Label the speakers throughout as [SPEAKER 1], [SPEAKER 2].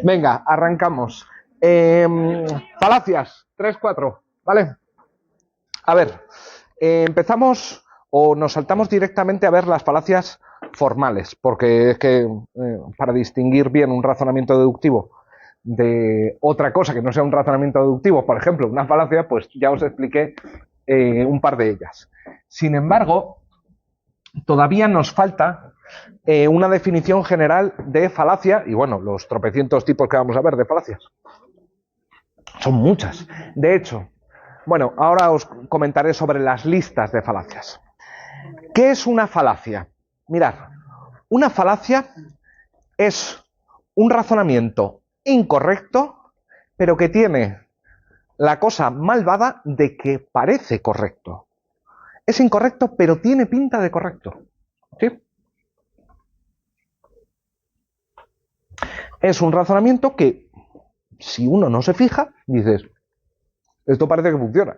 [SPEAKER 1] Venga, arrancamos. Falacias, 3, 4, ¿vale? A ver, empezamos o nos saltamos directamente a ver las falacias formales, porque es que para distinguir bien un razonamiento deductivo de otra cosa que no sea un razonamiento deductivo, por ejemplo, una falacia, pues ya os expliqué un par de ellas. Sin embargo, todavía nos falta una definición general de falacia, y bueno, los tropecientos tipos que vamos a ver de falacias. Son muchas. De hecho, bueno, ahora os comentaré sobre las listas de falacias. ¿Qué es una falacia? Mirad, una falacia es un razonamiento incorrecto, pero que tiene la cosa malvada de que parece correcto. Es incorrecto, pero tiene pinta de correcto. ¿Sí? Es un razonamiento que, si uno no se fija, dices, esto parece que funciona.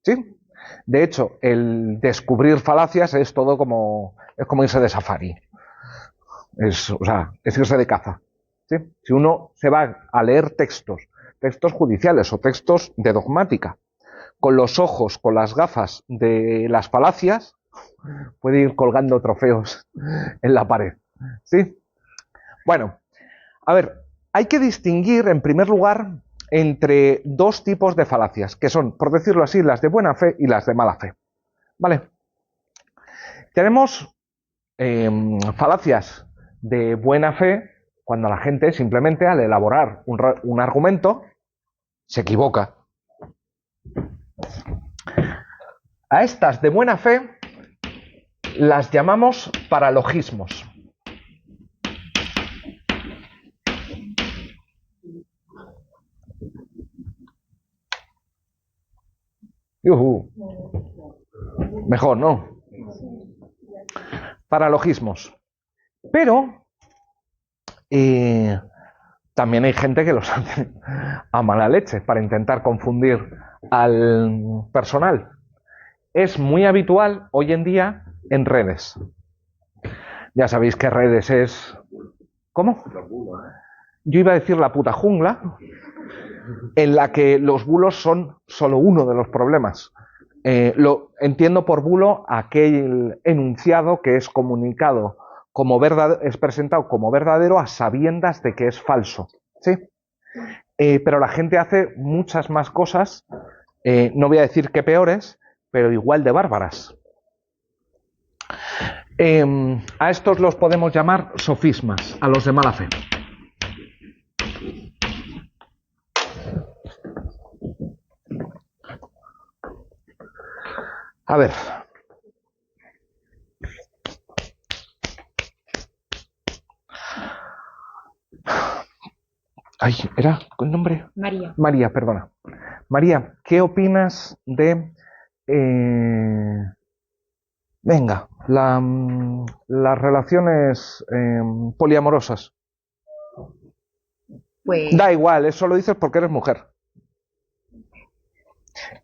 [SPEAKER 1] ¿Sí? De hecho, el descubrir falacias es todo como irse de safari. Es irse de caza. ¿Sí? Si uno se va a leer textos judiciales o textos de dogmática, con los ojos, con las gafas de las falacias, puede ir colgando trofeos en la pared. ¿Sí? Bueno, a ver, hay que distinguir, en primer lugar, entre dos tipos de falacias, que son, por decirlo así, las de buena fe y las de mala fe. ¿Vale? Tenemos falacias de buena fe cuando la gente simplemente al elaborar un argumento se equivoca. A estas de buena fe las llamamos paralogismos. Mejor, ¿no? Paralogismos. Pero también hay gente que los hace a mala leche para intentar confundir al personal. Es muy habitual hoy en día en redes. Ya sabéis que redes es... ¿Cómo? Yo iba a decir la puta jungla, en la que los bulos son solo uno de los problemas. Lo entiendo por bulo aquel enunciado que es comunicado como verdadero, es presentado como verdadero a sabiendas de que es falso. ¿Sí? Pero la gente hace muchas más cosas, no voy a decir que peores, pero igual de bárbaras. A estos los podemos llamar sofismas, a los de mala fe. A ver. Ay, ¿era con nombre?
[SPEAKER 2] María.
[SPEAKER 1] María, perdona. María, ¿qué opinas de... venga, las relaciones poliamorosas?
[SPEAKER 2] Pues...
[SPEAKER 1] Da igual, eso lo dices porque eres mujer.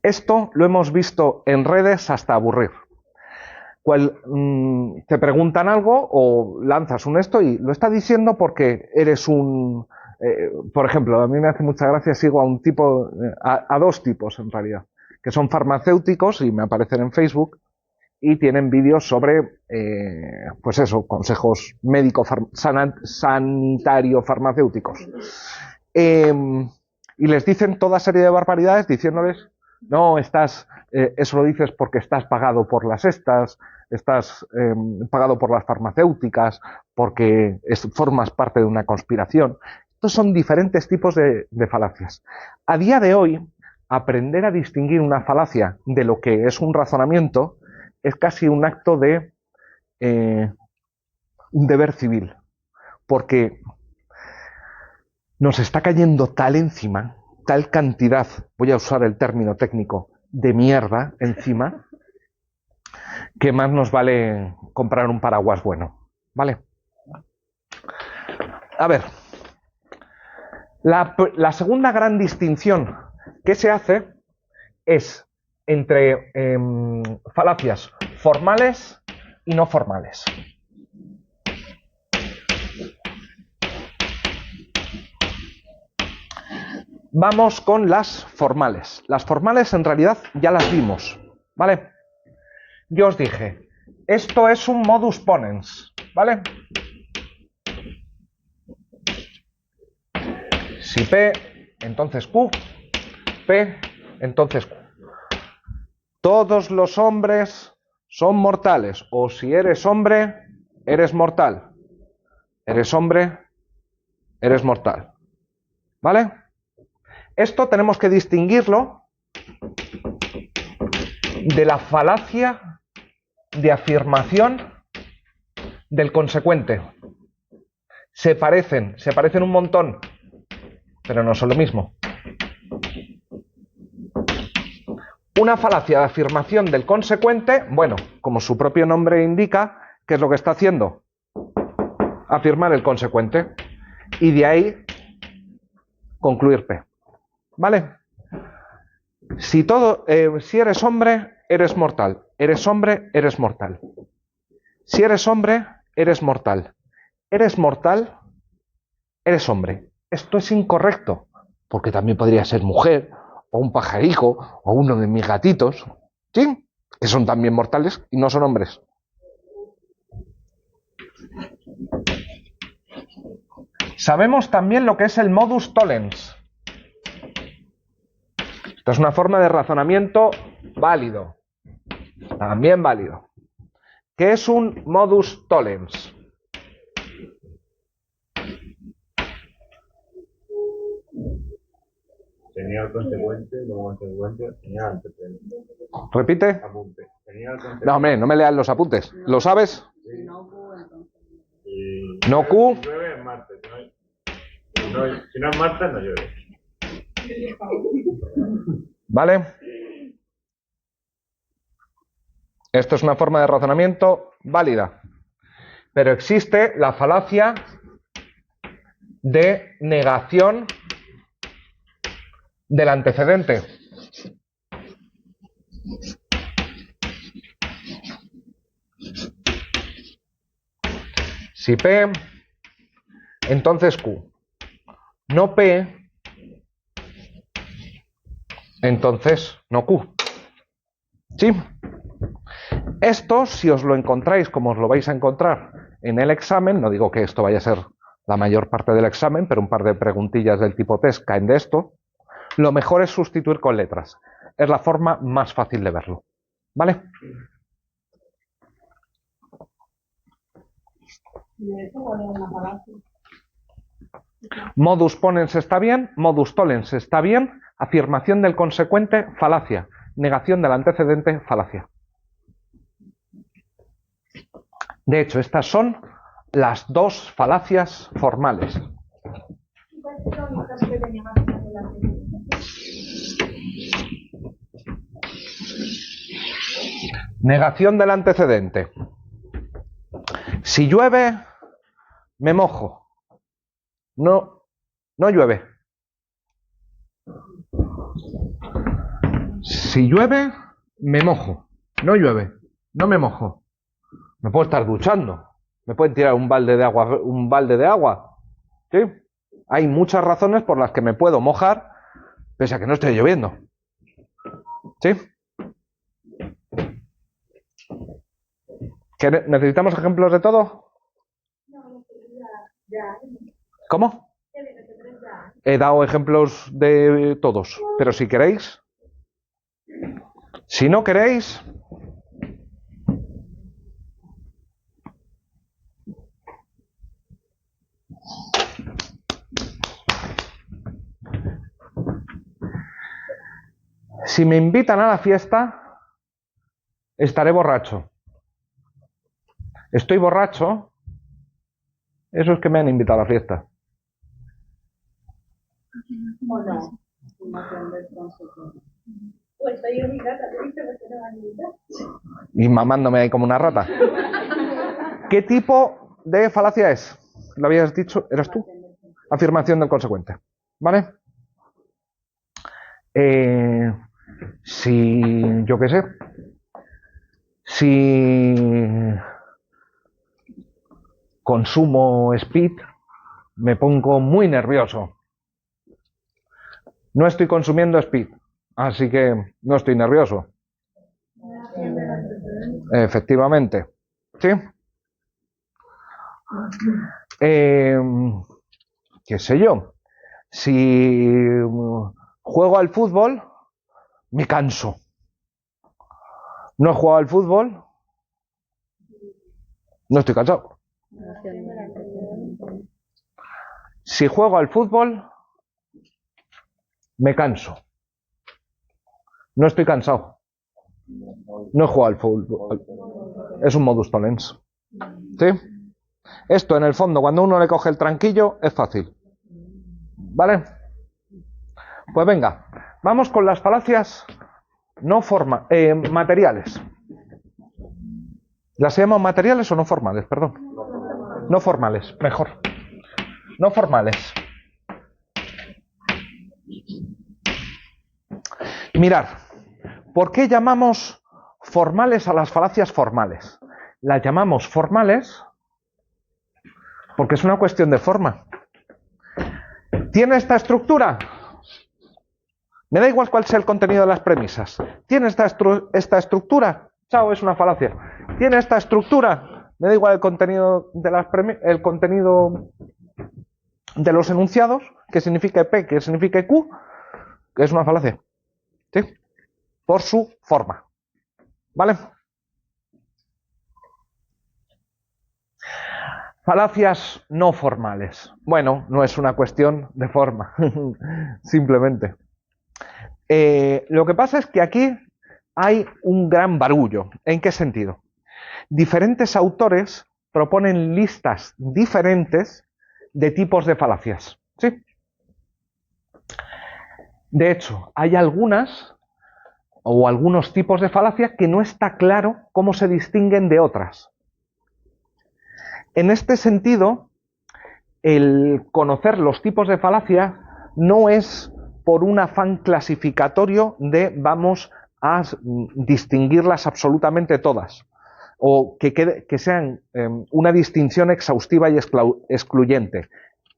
[SPEAKER 1] Esto lo hemos visto en redes hasta aburrir. Te preguntan algo o lanzas un esto y lo está diciendo porque eres un... por ejemplo, a mí me hace mucha gracia, sigo a un tipo, a dos tipos en realidad, que son farmacéuticos y me aparecen en Facebook y tienen vídeos sobre, pues eso, consejos sanitario-farmacéuticos. Y les dicen toda serie de barbaridades diciéndoles, no, eso lo dices porque estás pagado por las estás pagado por las farmacéuticas, porque formas parte de una conspiración. Estos son diferentes tipos de falacias. A día de hoy, aprender a distinguir una falacia de lo que es un razonamiento es casi un acto de un deber civil, porque nos está cayendo tal encima, tal cantidad, voy a usar el término técnico, de mierda encima, que más nos vale comprar un paraguas bueno, ¿vale? A ver, la segunda gran distinción que se hace es entre falacias formales y no formales. vamos con las formales. Las formales en realidad ya las vimos, ¿vale? Yo os dije, esto es un modus ponens, ¿vale? Si P, entonces Q, P, entonces Q. Todos los hombres son mortales, o si eres hombre, eres mortal. Eres hombre, eres mortal. ¿Vale? Esto tenemos que distinguirlo de la falacia de afirmación del consecuente. Se parecen un montón, pero no son lo mismo. Una falacia de afirmación del consecuente, bueno, como su propio nombre indica, ¿qué es lo que está haciendo? Afirmar el consecuente. Y de ahí concluir P. ¿Vale? Si eres hombre, eres mortal. Eres hombre, eres mortal. Si eres hombre, eres mortal. Eres mortal, eres hombre. Esto es incorrecto, porque también podría ser mujer, o un pajarico, o uno de mis gatitos, ¿sí? Que son también mortales y no son hombres. Sabemos también lo que es el modus tollens. Esto es una forma de razonamiento válido. También válido. ¿Qué es un modus tollens?
[SPEAKER 2] Tenía el consecuente, luego consecuencia, tenía el antecedente.
[SPEAKER 1] ¿Repite?
[SPEAKER 2] Apunte. Tenía el consecuente.
[SPEAKER 1] No, hombre, no me leas los apuntes. ¿Lo sabes?
[SPEAKER 2] Sí.
[SPEAKER 1] No Q.
[SPEAKER 2] Si llueve es martes. Si no es martes, no llueve.
[SPEAKER 1] ¿Vale? Esto es una forma de razonamiento válida. Pero existe la falacia de negación del antecedente. Si P, entonces Q. No P, entonces no Q. ¿Sí? Esto, si os lo encontráis como os lo vais a encontrar en el examen, no digo que esto vaya a ser la mayor parte del examen, pero un par de preguntillas del tipo test caen de esto, lo mejor es sustituir con letras. Es la forma más fácil de verlo. ¿Vale? Modus ponens está bien, modus tollens está bien, afirmación del consecuente, falacia, negación del antecedente, falacia. De hecho, estas son las dos falacias formales. Negación del antecedente. Si llueve, me mojo. No llueve. Si llueve, me mojo. No llueve. No me mojo. Me puedo estar duchando. Me pueden tirar un balde de agua. ¿Sí? Hay muchas razones por las que me puedo mojar pese a que no esté lloviendo. ¿Sí? ¿Necesitamos ejemplos de todo? ¿Cómo? He dado ejemplos de todos, pero si queréis. Si no queréis, si me invitan a la fiesta, estaré borracho. Estoy borracho, eso es que me han invitado a la fiesta.
[SPEAKER 3] ¿O no? Pues estoy en mi casa, te dice que no van a invitar.
[SPEAKER 1] Y mamándome ahí como una rata. ¿Qué tipo de falacia es? ¿Lo habías dicho? ¿Eras tú? Afirmación del consecuente. ¿Vale? Si, yo qué sé, si consumo speed, me pongo muy nervioso. No estoy consumiendo speed, así que no estoy nervioso. Efectivamente. ¿Sí? ¿Qué sé yo? Si juego al fútbol, me canso. No he jugado al fútbol, no estoy cansado. Si juego al fútbol, me canso. No estoy cansado. No he jugado al fútbol. Es un modus tollens. ¿Sí? Esto, en el fondo, cuando uno le coge el tranquillo, es fácil. ¿Vale? Pues venga, vamos con las falacias no materiales. ¿Las llaman materiales o no formales? Perdón. No formales, mejor. No formales. Mirad, ¿por qué llamamos formales a las falacias formales? Las llamamos formales porque es una cuestión de forma. ¿Tiene esta estructura? Me da igual cuál sea el contenido de las premisas. ¿Tiene esta estructura? Chao, es una falacia. ¿Tiene esta estructura? Me da igual el contenido de el contenido de los enunciados, que signifique P, que signifique Q, que es una falacia. ¿Sí? Por su forma. ¿Vale? Falacias no formales. Bueno, no es una cuestión de forma, simplemente. Lo que pasa es que aquí hay un gran barullo. ¿En qué sentido? Diferentes autores proponen listas diferentes de tipos de falacias. ¿Sí? De hecho, hay algunas o algunos tipos de falacia que no está claro cómo se distinguen de otras. En este sentido, el conocer los tipos de falacia no es por un afán clasificatorio de vamos a distinguirlas absolutamente todas, o que sean una distinción exhaustiva y excluyente,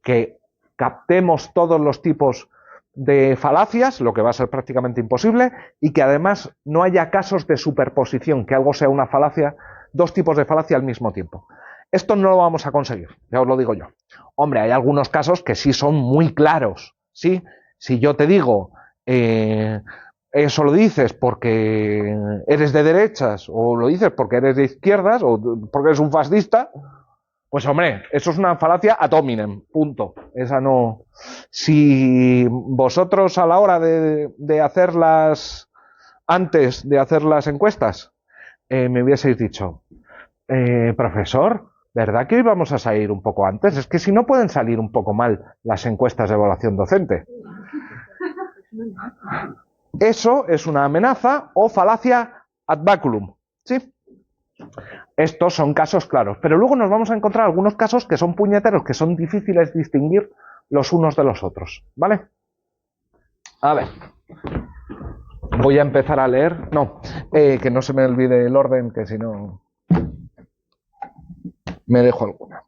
[SPEAKER 1] que captemos todos los tipos de falacias, lo que va a ser prácticamente imposible, y que además no haya casos de superposición, que algo sea una falacia, dos tipos de falacia al mismo tiempo. Esto no lo vamos a conseguir, ya os lo digo yo. Hombre, hay algunos casos que sí son muy claros, ¿sí? Si yo te digo, eso lo dices porque eres de derechas, o lo dices porque eres de izquierdas, o porque eres un fascista, pues hombre, eso es una falacia ad hominem, punto. Esa no. Si vosotros a la hora de hacerlas, antes de hacer las encuestas, me hubieseis dicho, profesor, ¿verdad que hoy vamos a salir un poco antes? Es que si no pueden salir un poco mal las encuestas de evaluación docente. Eso es una amenaza o falacia ad baculum, ¿sí? Estos son casos claros, pero luego nos vamos a encontrar algunos casos que son puñeteros, que son difíciles de distinguir los unos de los otros, ¿vale? A ver, voy a empezar a leer, que no se me olvide el orden, que si no me dejo alguna.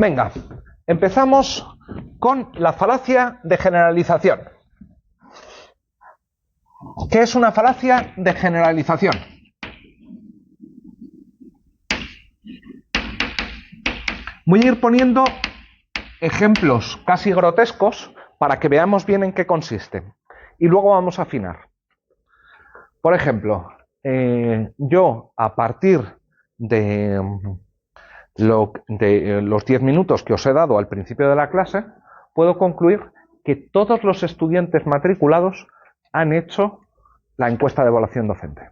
[SPEAKER 1] Venga, empezamos con la falacia de generalización. ¿Qué es una falacia de generalización? Voy a ir poniendo ejemplos casi grotescos para que veamos bien en qué consisten. Y luego vamos a afinar. Por ejemplo, yo a partir de los 10 minutos que os he dado al principio de la clase, puedo concluir que todos los estudiantes matriculados han hecho la encuesta de evaluación docente.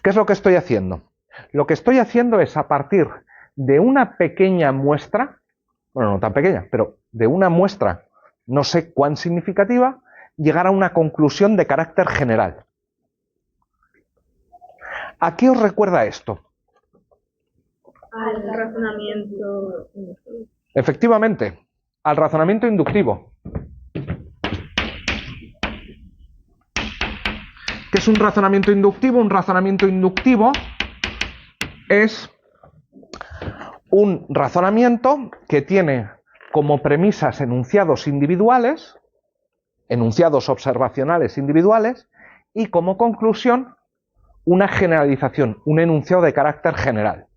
[SPEAKER 1] ¿Qué es lo que estoy haciendo? Lo que estoy haciendo es, a partir de una pequeña muestra, bueno, no tan pequeña, pero de una muestra no sé cuán significativa, llegar a una conclusión de carácter general. ¿A qué os recuerda esto?
[SPEAKER 3] Al razonamiento.
[SPEAKER 1] Efectivamente, al razonamiento inductivo. ¿Qué es un razonamiento inductivo? Un razonamiento inductivo es un razonamiento que tiene como premisas enunciados individuales, enunciados observacionales individuales, y como conclusión una generalización, un enunciado de carácter general.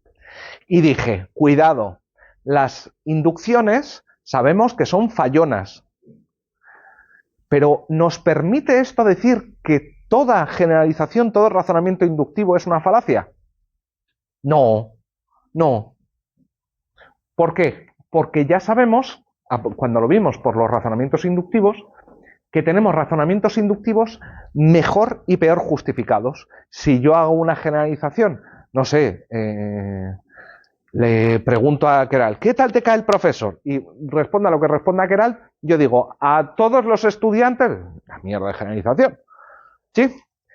[SPEAKER 1] Y dije, cuidado, las inducciones sabemos que son fallonas, pero ¿nos permite esto decir que toda generalización, todo razonamiento inductivo es una falacia? No, no. ¿Por qué? Porque ya sabemos, cuando lo vimos por los razonamientos inductivos, que tenemos razonamientos inductivos mejor y peor justificados. Si yo hago una generalización, no sé, le pregunto a Keral, ¿qué tal te cae el profesor? Y responda lo que responda Keral, yo digo, a todos los estudiantes, la mierda de generalización. ¿Sí?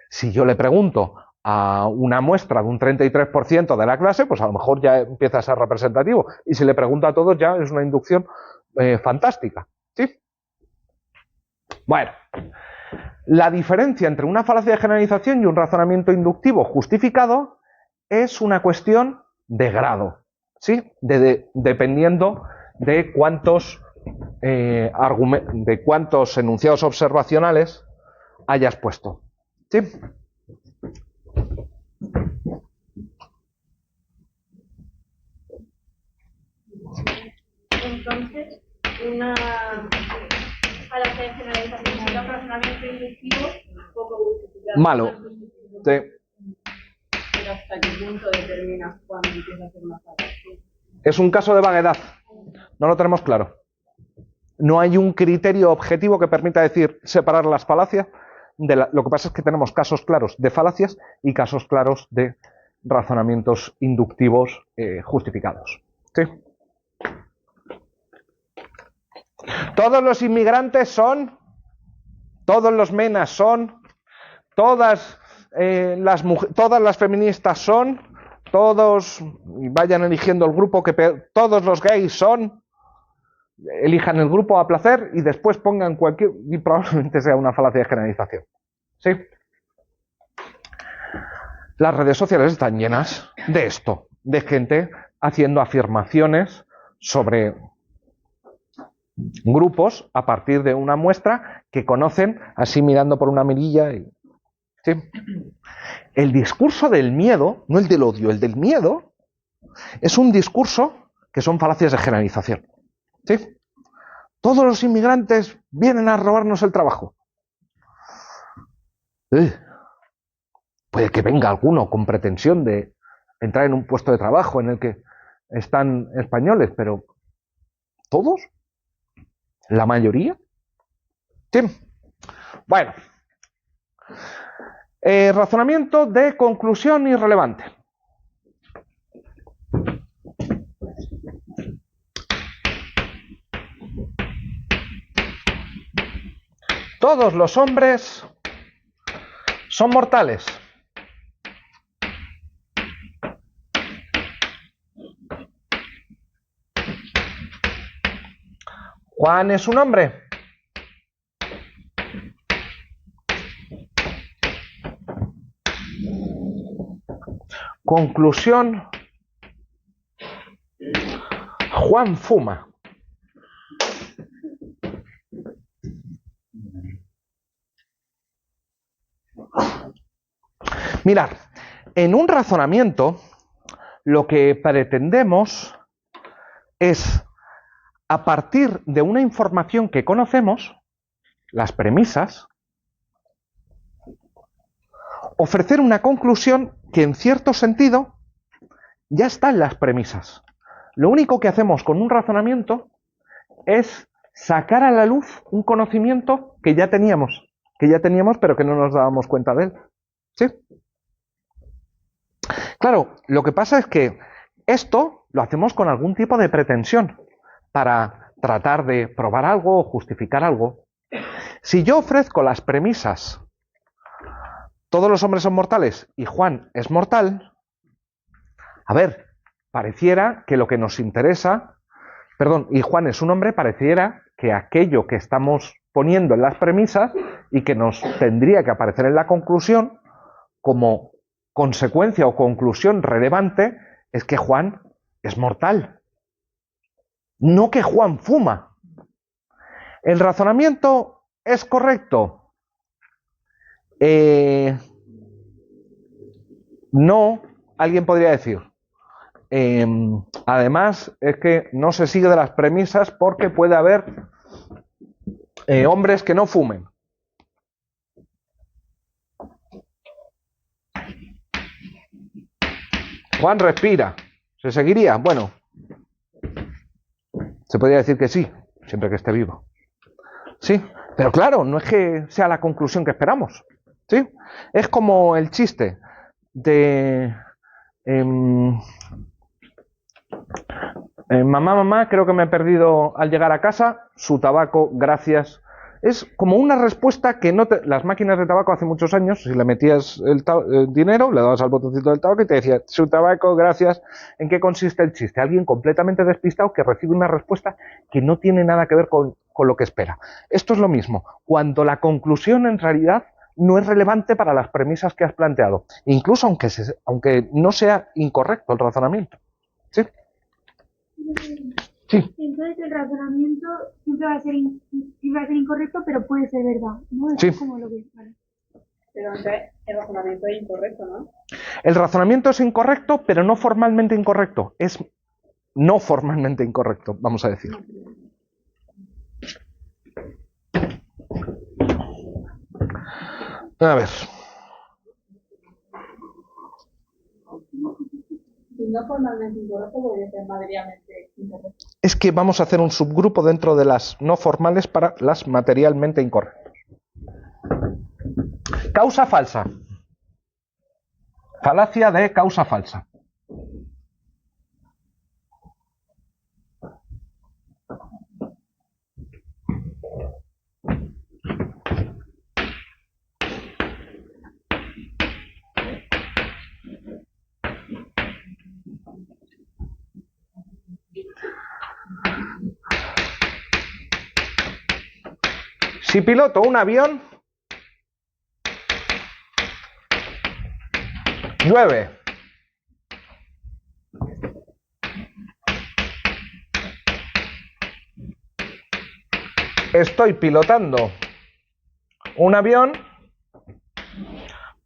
[SPEAKER 1] Si yo le pregunto a una muestra de un 33% de la clase, pues a lo mejor ya empieza a ser representativo. Y si le pregunto a todos, ya es una inducción fantástica. ¿Sí? Bueno, la diferencia entre una falacia de generalización y un razonamiento inductivo justificado es una cuestión de grado, ¿sí? Dependiendo de cuántos enunciados observacionales hayas puesto. ¿Sí?
[SPEAKER 3] Entonces, una falacia de generalización sería un razonamiento inductivo poco justificado.
[SPEAKER 1] Malo. Sí.
[SPEAKER 3] Pero ¿hasta qué punto determinas cuándo empieza a ser una falacia?
[SPEAKER 1] Es un caso de vaguedad. No lo tenemos claro. No hay un criterio objetivo que permita decir separar las falacias. Lo que pasa es que tenemos casos claros de falacias y casos claros de razonamientos inductivos justificados. ¿Sí? Todos los inmigrantes son, todos los menas son, todas las feministas son, todos vayan eligiendo el grupo que todos los gays son, elijan el grupo a placer y después pongan cualquier, y probablemente sea una falacia de generalización. ¿Sí? Las redes sociales están llenas de esto, de gente haciendo afirmaciones sobre grupos a partir de una muestra que conocen, así mirando por una mirilla. ¿Sí? El discurso del miedo, no el del odio, el del miedo, es un discurso que son falacias de generalización. ¿Sí? Todos los inmigrantes vienen a robarnos el trabajo. Puede que venga alguno con pretensión de entrar en un puesto de trabajo en el que están españoles, pero ¿todos? ¿La mayoría? Sí. Bueno. Razonamiento de conclusión irrelevante. Todos los hombres son mortales. Juan es un hombre. Conclusión. Juan fuma. Mirad, en un razonamiento lo que pretendemos es, a partir de una información que conocemos, las premisas, ofrecer una conclusión que en cierto sentido ya está en las premisas. Lo único que hacemos con un razonamiento es sacar a la luz un conocimiento que ya teníamos pero que no nos dábamos cuenta de él. ¿Sí? Claro, lo que pasa es que esto lo hacemos con algún tipo de pretensión para tratar de probar algo o justificar algo. Si yo ofrezco las premisas, todos los hombres son mortales y Juan es mortal, a ver, pareciera que lo que nos interesa, y Juan es un hombre, pareciera que aquello que estamos poniendo en las premisas y que nos tendría que aparecer en la conclusión como consecuencia o conclusión relevante es que Juan es mortal. No que Juan fuma. ¿El razonamiento es correcto? No, alguien podría decir. Además, es que no se sigue de las premisas porque puede haber hombres que no fumen. Juan respira. ¿Se seguiría? Bueno, se podría decir que sí, siempre que esté vivo. Sí, pero claro, no es que sea la conclusión que esperamos. ¿Sí? Es como el chiste de mamá, creo que me he perdido al llegar a casa su tabaco, gracias. Es como una respuesta que no te... Las máquinas de tabaco hace muchos años, si le metías el dinero, le dabas al botoncito del tabaco y te decía, su tabaco, gracias. ¿En qué consiste el chiste? Alguien completamente despistado que recibe una respuesta que no tiene nada que ver con lo que espera. Esto es lo mismo, cuando la conclusión en realidad no es relevante para las premisas que has planteado, incluso aunque no sea incorrecto el razonamiento. ¿Sí? Sí.
[SPEAKER 4] Entonces el razonamiento siempre va a ser incorrecto, pero puede ser verdad, ¿no?
[SPEAKER 1] Sí.
[SPEAKER 4] Es como lo que vale.
[SPEAKER 3] Pero entonces el razonamiento es incorrecto, ¿no?
[SPEAKER 1] El razonamiento es incorrecto, pero no formalmente incorrecto. Es no formalmente incorrecto, vamos a decir. A ver.
[SPEAKER 3] Si no formalmente incorrecto, podría ser materialmente incorrecto.
[SPEAKER 1] Es que vamos a hacer un subgrupo dentro de las no formales para las materialmente incorrectas. Causa falsa. Falacia de causa falsa. Si piloto un avión, llueve. Estoy pilotando un avión,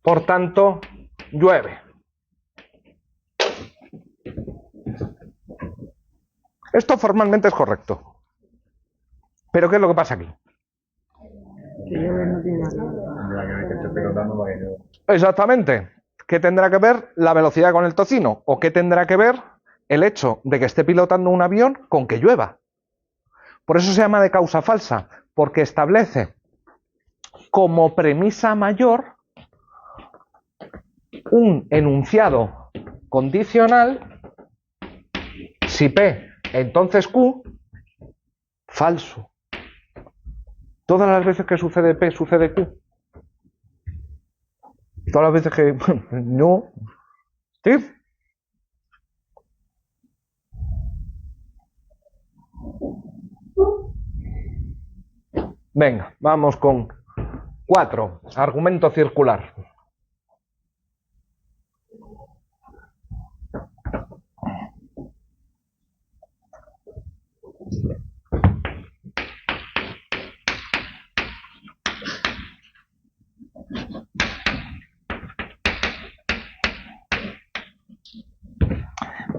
[SPEAKER 1] por tanto, llueve. Esto formalmente es correcto. Pero ¿qué es lo que pasa aquí? Exactamente. ¿Qué tendrá que ver la velocidad con el tocino? ¿O qué tendrá que ver el hecho de que esté pilotando un avión con que llueva? Por eso se llama de causa falsa, porque establece como premisa mayor un enunciado condicional, si P, entonces Q, falso. Todas las veces que sucede P, sucede Q. Todas las veces que... no. ¿Sí? Venga, vamos con 4. Argumento circular.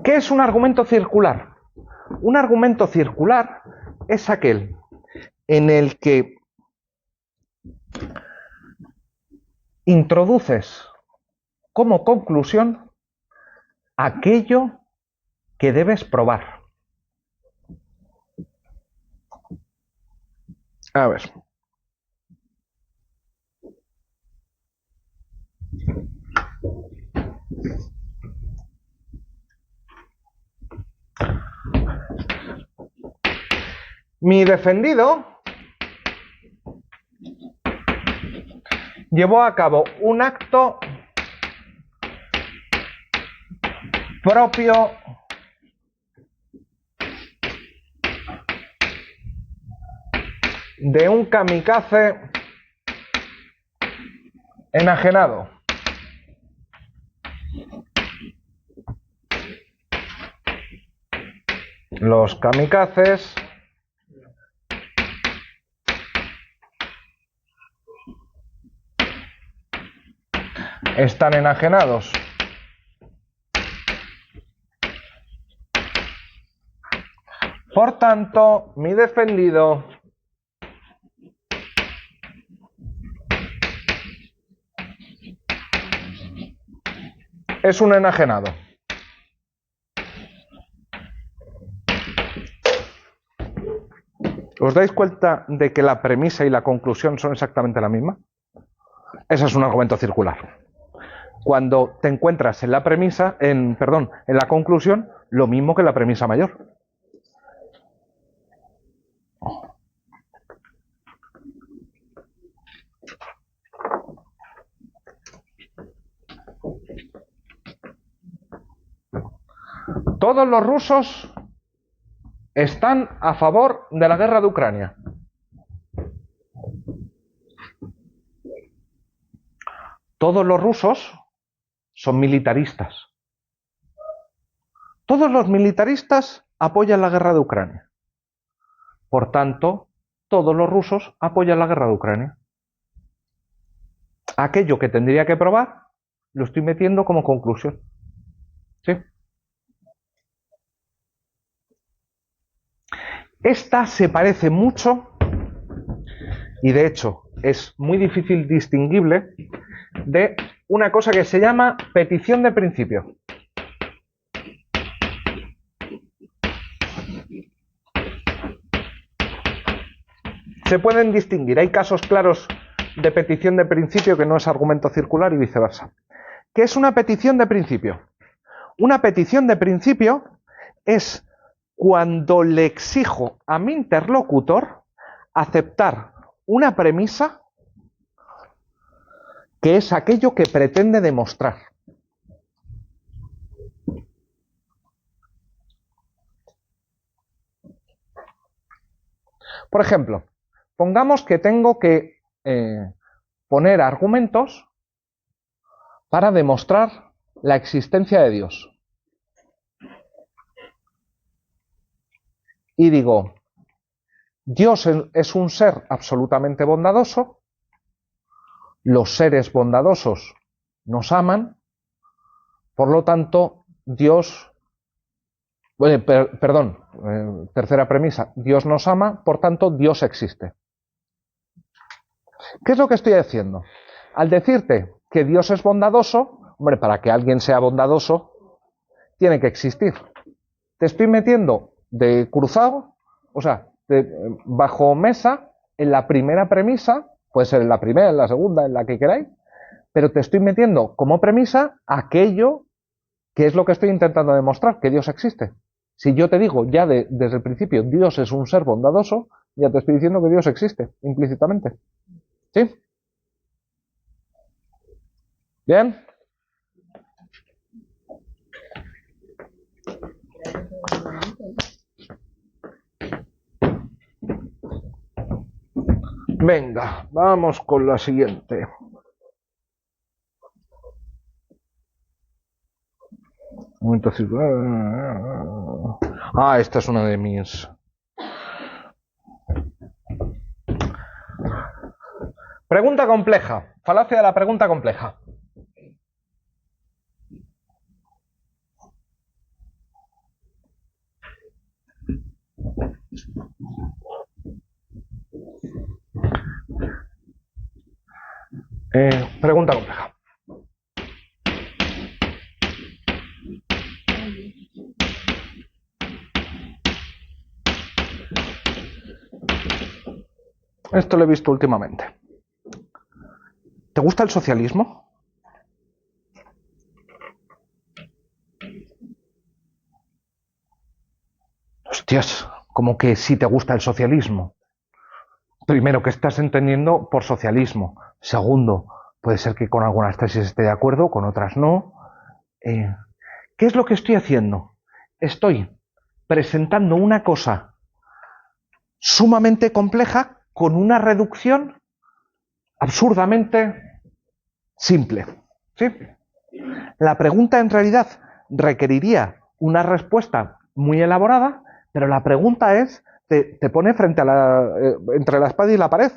[SPEAKER 1] ¿Qué es un argumento circular? Un argumento circular es aquel en el que introduces como conclusión aquello que debes probar. A ver. Mi defendido llevó a cabo un acto propio de un kamikaze enajenado. Los kamikazes están enajenados. Por tanto, mi defendido es un enajenado. ¿Os dais cuenta de que la premisa y la conclusión son exactamente la misma? Ese es un argumento circular. Cuando te encuentras en la premisa, en la conclusión, lo mismo que en la premisa mayor. Todos los rusos están a favor de la guerra de Ucrania. Todos los rusos son militaristas. Todos los militaristas apoyan la guerra de Ucrania. Por tanto, todos los rusos apoyan la guerra de Ucrania. Aquello que tendría que probar, lo estoy metiendo como conclusión. ¿Sí? Esta se parece mucho, y de hecho es muy difícil distinguible, de una cosa que se llama petición de principio. Se pueden distinguir, hay casos claros de petición de principio que no es argumento circular y viceversa. ¿Qué es una petición de principio? Una petición de principio es cuando le exijo a mi interlocutor aceptar una premisa que es aquello que pretende demostrar. Por ejemplo, pongamos que tengo que poner argumentos para demostrar la existencia de Dios. Y digo, Dios es un ser absolutamente bondadoso, los seres bondadosos nos aman, por lo tanto, Dios, tercera premisa, Dios nos ama, por tanto, Dios existe. ¿Qué es lo que estoy haciendo? Al decirte que Dios es bondadoso, hombre, para que alguien sea bondadoso, tiene que existir. Te estoy metiendo de cruzado, o sea, bajo mesa, en la primera premisa, puede ser en la primera, en la segunda, en la que queráis, pero te estoy metiendo como premisa aquello que es lo que estoy intentando demostrar, que Dios existe. Si yo te digo ya desde el principio, Dios es un ser bondadoso, ya te estoy diciendo que Dios existe, implícitamente. ¿Sí? ¿Bien? Venga, vamos con la siguiente. Momento circular. Esta es una de mis. Pregunta compleja. Falacia de la pregunta compleja. Pregunta compleja. Esto lo he visto últimamente. ¿Te gusta el socialismo? Hostias, como que sí te gusta el socialismo. Primero, ¿qué estás entendiendo por socialismo? Segundo, puede ser que con algunas tesis esté de acuerdo, con otras no. ¿Qué es lo que estoy haciendo? Estoy presentando una cosa sumamente compleja con una reducción absurdamente simple. ¿Sí? La pregunta en realidad requeriría una respuesta muy elaborada, pero la pregunta es, te pone frente a entre la espada y la pared.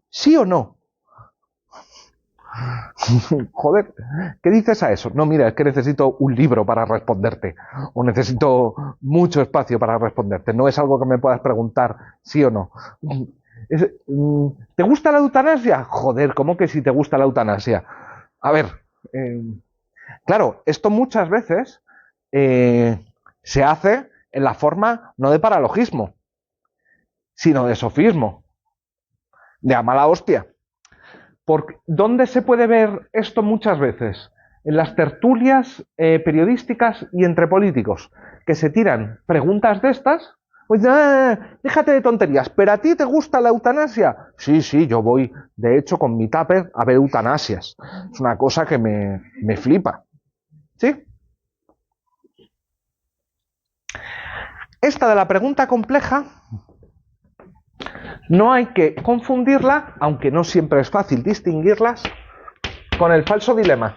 [SPEAKER 1] ¿Sí o no? Joder, ¿qué dices a eso? No, mira, es que necesito un libro para responderte, o necesito mucho espacio para responderte. No es algo que me puedas preguntar sí o no. ¿Te gusta la eutanasia? Joder, ¿cómo que si te gusta la eutanasia? A ver, claro, esto muchas veces se hace en la forma no de paralogismo, sino de sofismo, de a mala hostia. ¿Dónde se puede ver esto muchas veces? En las tertulias periodísticas y entre políticos, que se tiran preguntas de estas. Pues déjate de tonterías, ¿pero a ti te gusta la eutanasia? Sí, yo voy, de hecho, con mi tupper a ver eutanasias. Es una cosa que me flipa. ¿Sí? Esta de la pregunta compleja no hay que confundirla, aunque no siempre es fácil distinguirlas, con el falso dilema.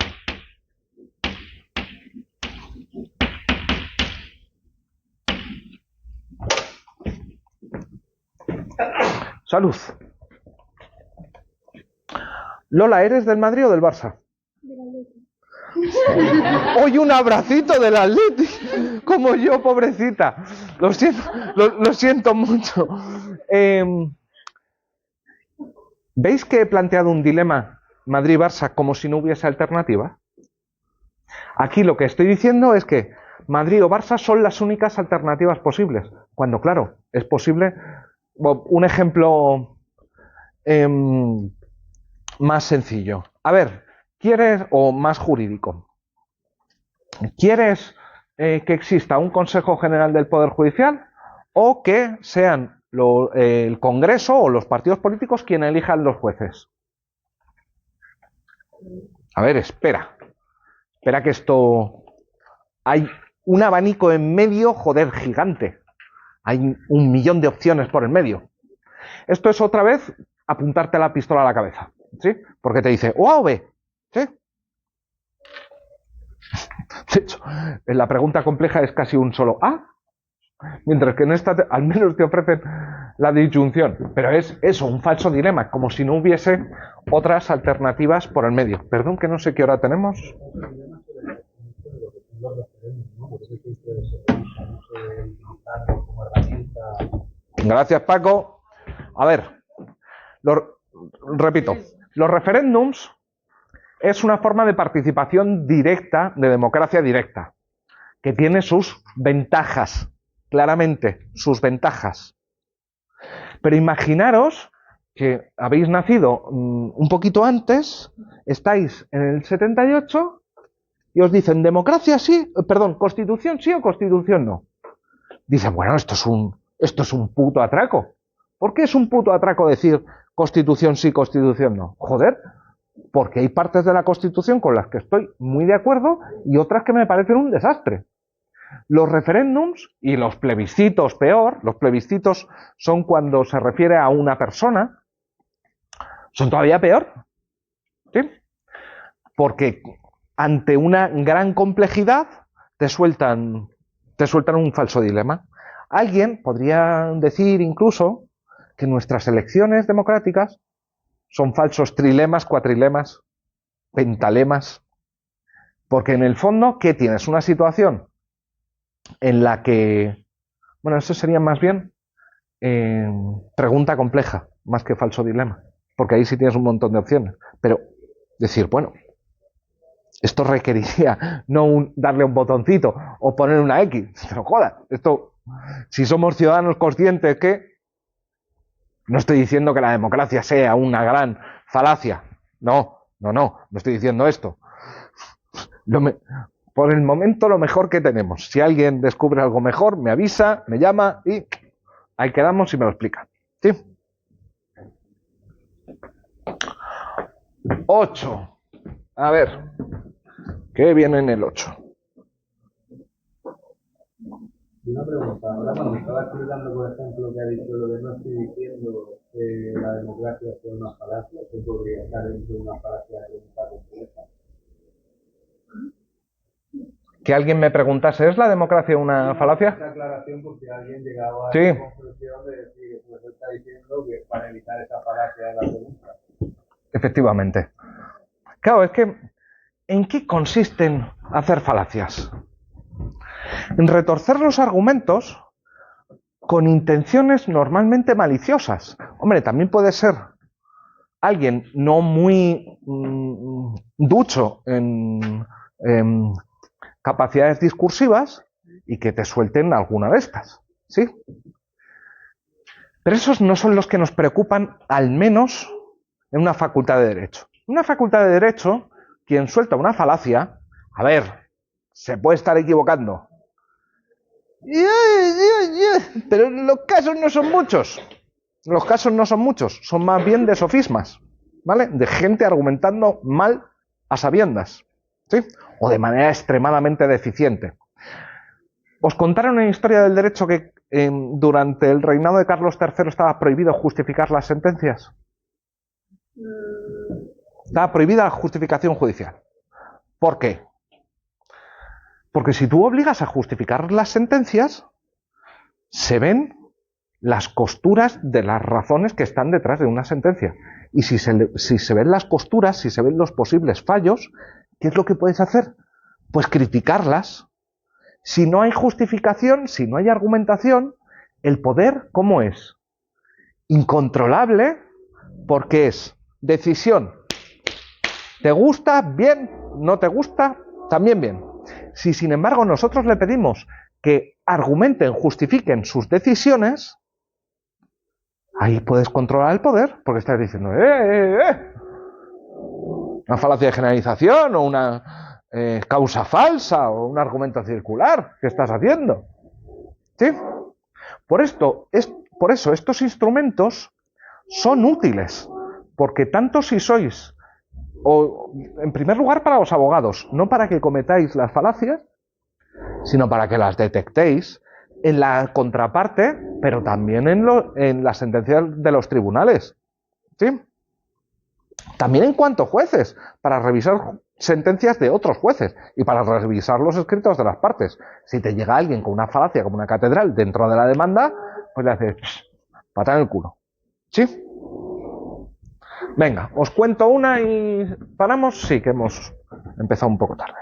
[SPEAKER 1] Salud. Lola, ¿eres del Madrid o del Barça?
[SPEAKER 4] Del Atleti.
[SPEAKER 1] Hoy un abracito del Atleti, como yo, pobrecita. Lo siento mucho. ¿Veis que he planteado un dilema Madrid-Barça como si no hubiese alternativa? Aquí lo que estoy diciendo es que Madrid o Barça son las únicas alternativas posibles, cuando claro, es posible. Un ejemplo más sencillo. A ver, ¿quieres, o más jurídico, ¿quieres que exista un Consejo General del Poder Judicial o que sean el Congreso o los partidos políticos quienes elijan los jueces? A ver, espera que esto... Hay un abanico en medio, joder, gigante. Hay 1.000.000 de opciones por el medio. Esto es otra vez apuntarte la pistola a la cabeza, ¿sí? Porque te dice O A o B, ¿sí? De hecho, en la pregunta compleja es casi un solo A, mientras que en esta al menos te ofrecen la disyunción. Pero es eso, un falso dilema, como si no hubiese otras alternativas por el medio. Perdón, que no sé qué hora tenemos. Gracias, Paco. A ver, repito, los referéndums es una forma de participación directa, de democracia directa, que tiene sus ventajas, claramente, sus ventajas. Pero imaginaros que habéis nacido un poquito antes, estáis en el 78 y os dicen democracia sí, perdón, constitución sí o constitución no. Dicen, bueno, esto es un puto atraco. ¿Por qué es un puto atraco decir constitución sí, constitución no? Joder, porque hay partes de la Constitución con las que estoy muy de acuerdo y otras que me parecen un desastre. Los referéndums y los plebiscitos peor, los plebiscitos son cuando se refiere a una persona, son todavía peor, ¿sí? Porque ante una gran complejidad te sueltan un falso dilema. Alguien podría decir incluso que nuestras elecciones democráticas son falsos trilemas, cuatrilemas, pentalemas, porque en el fondo, ¿qué tienes? Una situación en la que, bueno, eso sería más bien pregunta compleja, más que falso dilema, porque ahí sí tienes un montón de opciones, pero decir, bueno, esto requeriría no darle un botoncito o poner una X, pero joda, esto, si somos ciudadanos conscientes que no estoy diciendo que la democracia sea una gran falacia, no estoy diciendo esto. Por el momento lo mejor que tenemos. Si alguien descubre algo mejor, me avisa, me llama y ahí quedamos y me lo explica. ¿Sí? 8. A ver, ¿qué viene en el 8?
[SPEAKER 5] Una pregunta, ahora cuando estaba explicando, por ejemplo, que ha dicho lo de no estoy diciendo que la democracia sea una falacia, que podría estar dentro de una falacia de voluntad
[SPEAKER 1] que alguien me preguntase, ¿es la democracia una falacia?
[SPEAKER 5] Esa aclaración porque alguien llegaba a
[SPEAKER 1] Sí.
[SPEAKER 5] la conclusión de decir que el profesor está diciendo que para evitar esa falacia de la pregunta.
[SPEAKER 1] Efectivamente. Claro, es que ¿en qué consisten hacer falacias? En retorcer los argumentos con intenciones normalmente maliciosas. Hombre, también puede ser alguien no muy ducho en capacidades discursivas y que te suelten alguna de estas, ¿sí? Pero esos no son los que nos preocupan, al menos en una facultad de Derecho. En una facultad de Derecho, quien suelta una falacia, a ver, se puede estar equivocando. Pero los casos no son muchos. Los casos no son muchos, son más bien de sofismas, ¿vale? De gente argumentando mal a sabiendas, ¿sí? O de manera extremadamente deficiente. ¿Os contaron una historia del derecho que durante el reinado de Carlos III estaba prohibido justificar las sentencias? Estaba prohibida la justificación judicial. ¿Por qué? Porque si tú obligas a justificar las sentencias, se ven las costuras de las razones que están detrás de una sentencia. Y si se ven las costuras, si se ven los posibles fallos, ¿qué es lo que puedes hacer? Pues criticarlas. Si no hay justificación, si no hay argumentación, el poder, ¿cómo es? Incontrolable, porque es decisión. ¿Te gusta? Bien. ¿No te gusta? También bien. Si, sin embargo, nosotros le pedimos que argumenten, justifiquen sus decisiones, ahí puedes controlar el poder, porque estás diciendo, una falacia de generalización o una causa falsa o un argumento circular. ¿Qué estás haciendo? ¿Sí? Por eso estos instrumentos son útiles, porque tanto si sois, o en primer lugar para los abogados, no para que cometáis las falacias, sino para que las detectéis en la contraparte, pero también en las sentencias de los tribunales, ¿sí? También en cuanto a jueces, para revisar sentencias de otros jueces y para revisar los escritos de las partes. Si te llega alguien con una falacia como una catedral dentro de la demanda, pues le haces patada en el culo, ¿sí? Venga, os cuento una y paramos. Sí, que hemos empezado un poco tarde.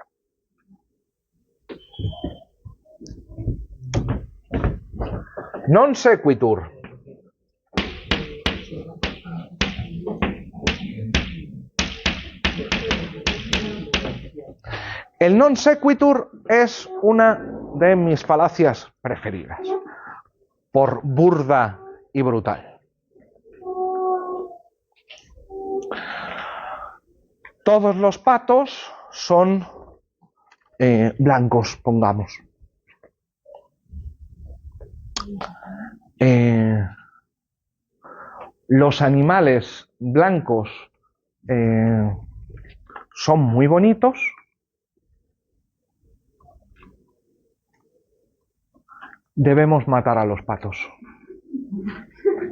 [SPEAKER 1] Non sequitur. El non sequitur es una de mis falacias preferidas, por burda y brutal. Todos los patos son blancos, pongamos. Los animales blancos son muy bonitos. Debemos matar a los patos.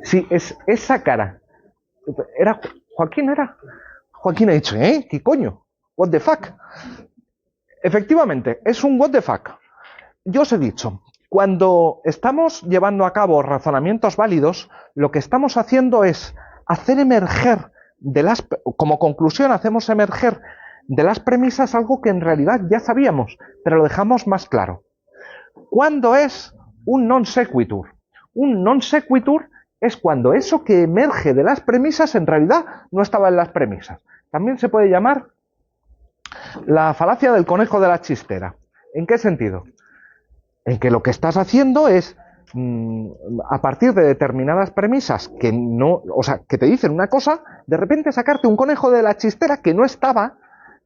[SPEAKER 1] Sí, es esa cara. Joaquín ha dicho, ¿qué coño? What the fuck. Efectivamente, es un what the fuck. Yo os he dicho, cuando estamos llevando a cabo razonamientos válidos, lo que estamos haciendo es hacer emerger como conclusión, hacemos emerger de las premisas algo que en realidad ya sabíamos, pero lo dejamos más claro. ¿Cuándo es un non sequitur? Un non sequitur es cuando eso que emerge de las premisas en realidad no estaba en las premisas. También se puede llamar la falacia del conejo de la chistera. ¿En qué sentido? En que lo que estás haciendo es, a partir de determinadas premisas que te dicen una cosa, de repente sacarte un conejo de la chistera que no está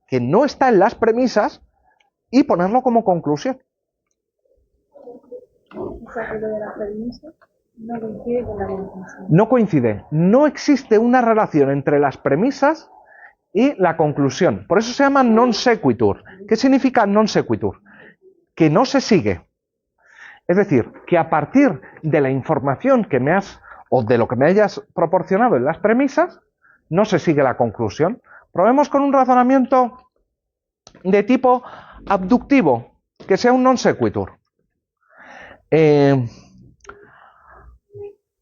[SPEAKER 1] en las premisas y ponerlo como conclusión.
[SPEAKER 4] O sea, que lo de la premisa no coincide con la conclusión.
[SPEAKER 1] No coincide. No existe una relación entre las premisas y la conclusión. Por eso se llama non sequitur. ¿Qué significa non sequitur? Que no se sigue. Es decir, que a partir de la información que o de lo que me hayas proporcionado en las premisas, no se sigue la conclusión. Probemos con un razonamiento de tipo abductivo. que sea un non sequitur.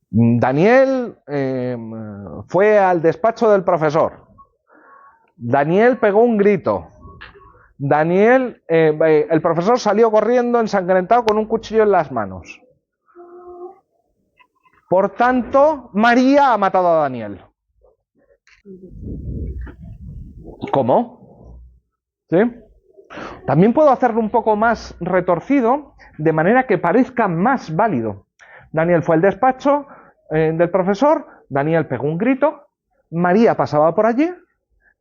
[SPEAKER 1] Daniel fue al despacho del profesor. Daniel pegó un grito. El profesor salió corriendo ensangrentado con un cuchillo en las manos. Por tanto, María ha matado a Daniel. ¿Cómo? ¿Sí? También puedo hacerlo un poco más retorcido, de manera que parezca más válido. Daniel fue al despacho del profesor, Daniel pegó un grito, María pasaba por allí,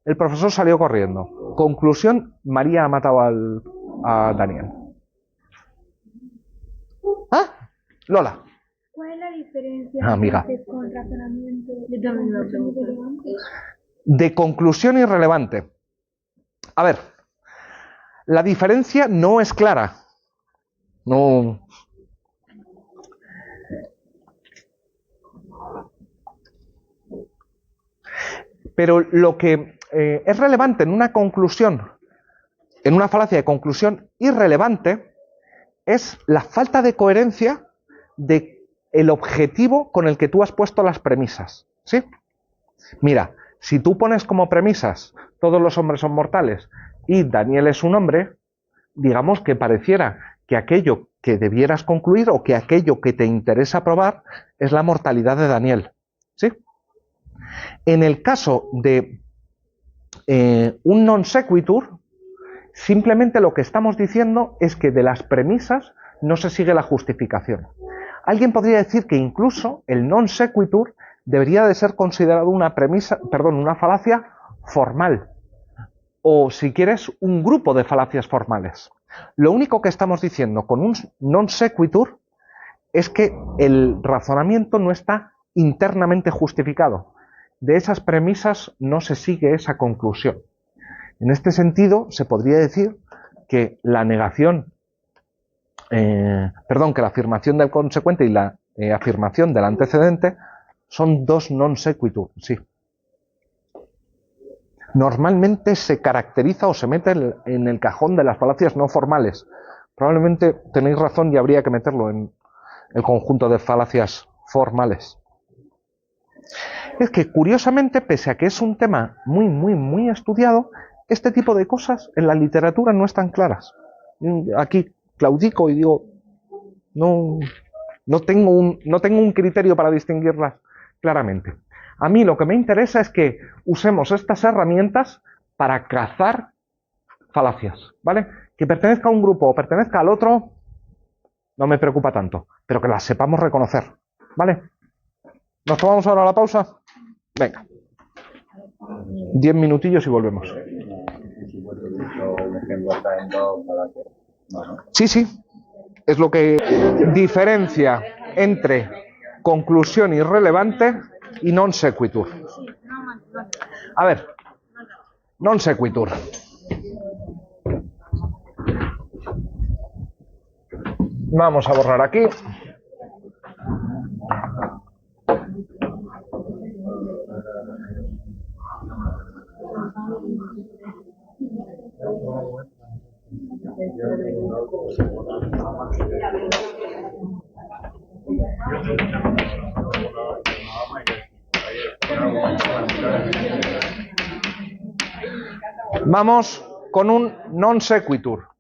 [SPEAKER 1] el profesor salió corriendo. Conclusión, María ha matado a Daniel. ¿Ah? Lola.
[SPEAKER 4] ¿Cuál es la diferencia
[SPEAKER 1] Amiga.
[SPEAKER 4] con razonamiento?
[SPEAKER 3] Yo también me lo pregunto.
[SPEAKER 1] De conclusión irrelevante. A ver, la diferencia no es clara. No. Pero lo que es relevante en una conclusión, en una falacia de conclusión irrelevante, es la falta de coherencia de el objetivo con el que tú has puesto las premisas. ¿Sí? Mira, si tú pones como premisas todos los hombres son mortales y Daniel es un hombre, digamos que pareciera que aquello que debieras concluir o que aquello que te interesa probar es la mortalidad de Daniel. ¿Sí? En el caso de un non sequitur, simplemente lo que estamos diciendo es que de las premisas no se sigue la justificación. Alguien podría decir que incluso el non sequitur debería de ser considerado una falacia formal, o si quieres, un grupo de falacias formales. Lo único que estamos diciendo con un non sequitur es que el razonamiento no está internamente justificado. De esas premisas no se sigue esa conclusión. En este sentido, se podría decir que la negación, que la afirmación del consecuente y la afirmación del antecedente son dos non sequitur, sí. Normalmente se caracteriza o se mete en el cajón de las falacias no formales. Probablemente tenéis razón y habría que meterlo en el conjunto de falacias formales. Es que, curiosamente, pese a que es un tema muy, muy, muy estudiado, este tipo de cosas en la literatura no están claras. Aquí claudico y digo, no tengo un criterio para distinguirlas claramente. A mí lo que me interesa es que usemos estas herramientas para cazar falacias, ¿vale? Que pertenezca a un grupo o pertenezca al otro, no me preocupa tanto, pero que las sepamos reconocer, ¿vale? ¿Nos tomamos ahora la pausa? Venga. 10 minutillos y volvemos. Sí, sí. Es lo que diferencia entre conclusión irrelevante y non sequitur. A ver, non sequitur. Vamos a borrar aquí. Vamos con un non sequitur.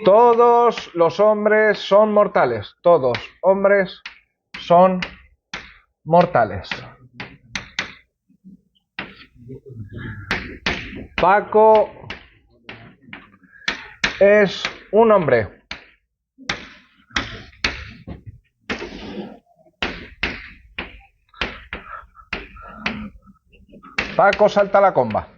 [SPEAKER 1] Todos los hombres son mortales. Todos hombres son mortales. Paco es un hombre. Paco salta la comba.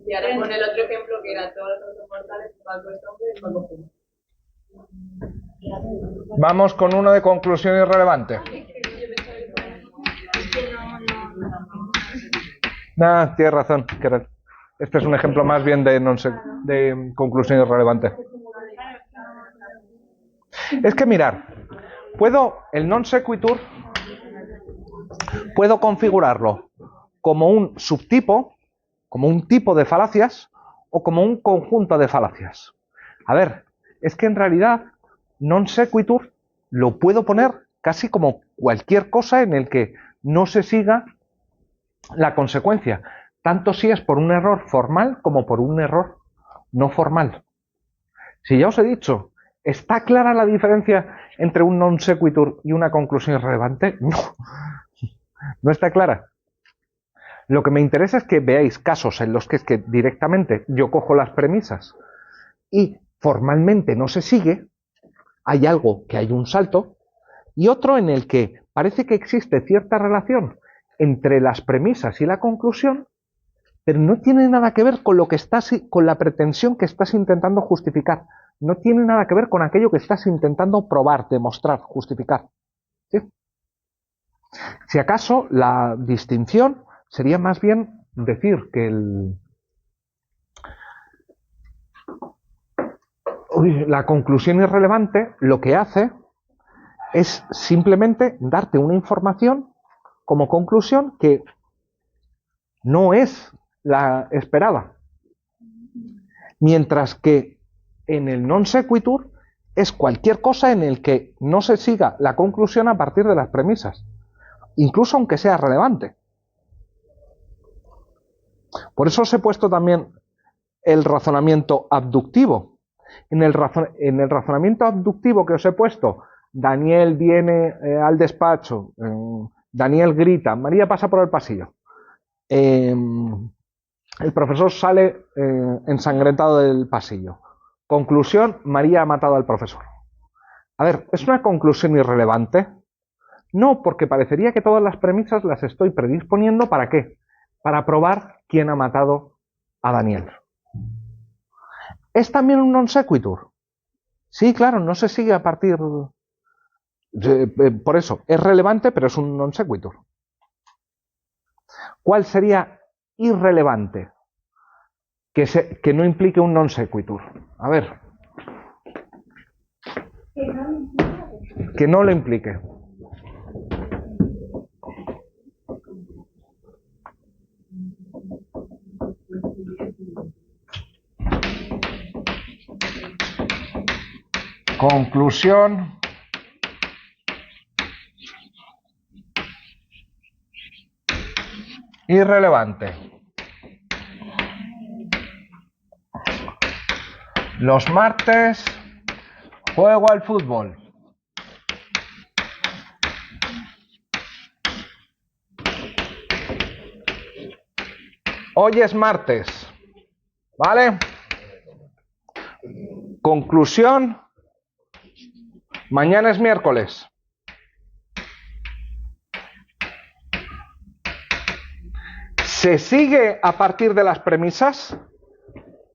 [SPEAKER 3] Y ahora pone el otro ejemplo que era todos los mortales, Paco es hombre y Paco fuma.
[SPEAKER 1] Vamos con uno de conclusión irrelevante. Tienes razón. Este es un ejemplo más bien de conclusión irrelevante. Es que mirar, el non sequitur puedo configurarlo como un subtipo, como un tipo de falacias o como un conjunto de falacias. A ver, es que en realidad non sequitur lo puedo poner casi como cualquier cosa en el que no se siga la consecuencia, tanto si es por un error formal como por un error no formal. Si ya os he dicho, ¿está clara la diferencia entre un non sequitur y una conclusión irrelevante? No, no está clara. Lo que me interesa es que veáis casos en los que es que directamente yo cojo las premisas y formalmente no se sigue, hay algo que hay un salto, y otro en el que parece que existe cierta relación entre las premisas y la conclusión, pero no tiene nada que ver con lo que estás, con la pretensión que estás intentando justificar. No tiene nada que ver con aquello que estás intentando probar, demostrar, justificar. ¿Sí? Si acaso la distinción sería más bien decir que la conclusión irrelevante lo que hace es simplemente darte una información como conclusión que no es la esperada. Mientras que en el non sequitur es cualquier cosa en el que no se siga la conclusión a partir de las premisas, incluso aunque sea relevante. Por eso os he puesto también el razonamiento abductivo. En el razonamiento abductivo que os he puesto, Daniel viene al despacho, Daniel grita, María pasa por el pasillo. El profesor sale ensangrentado del pasillo. Conclusión, María ha matado al profesor. A ver, ¿es una conclusión irrelevante? No, porque parecería que todas las premisas las estoy predisponiendo ¿para qué? Para probar quién ha matado a Daniel. ¿Es también un non sequitur? Sí, claro, no se sigue a partir... por eso, es relevante, pero es un non sequitur. ¿Cuál sería irrelevante? Que no implique un non sequitur. A ver. Que no lo implique. Conclusión. Irrelevante. Los martes juego al fútbol. Hoy es martes, ¿vale? Conclusión, mañana es miércoles. ¿Se sigue a partir de las premisas?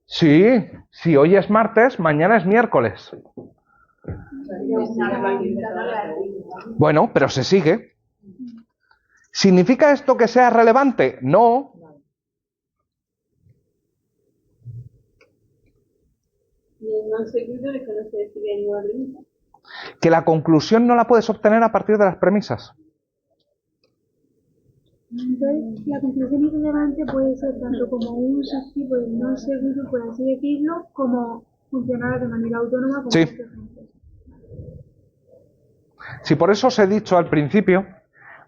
[SPEAKER 1] Sí, si hoy es martes, mañana es miércoles. Bueno, pero se sigue. ¿Significa esto que sea relevante? No. Que la conclusión no la puedes obtener a partir de las premisas.
[SPEAKER 4] Entonces, la conclusión irrelevante puede ser tanto como un subtipo de non sequitur, por así decirlo, como funcionar de manera autónoma. Como
[SPEAKER 1] sí. Sí, por eso os he dicho al principio,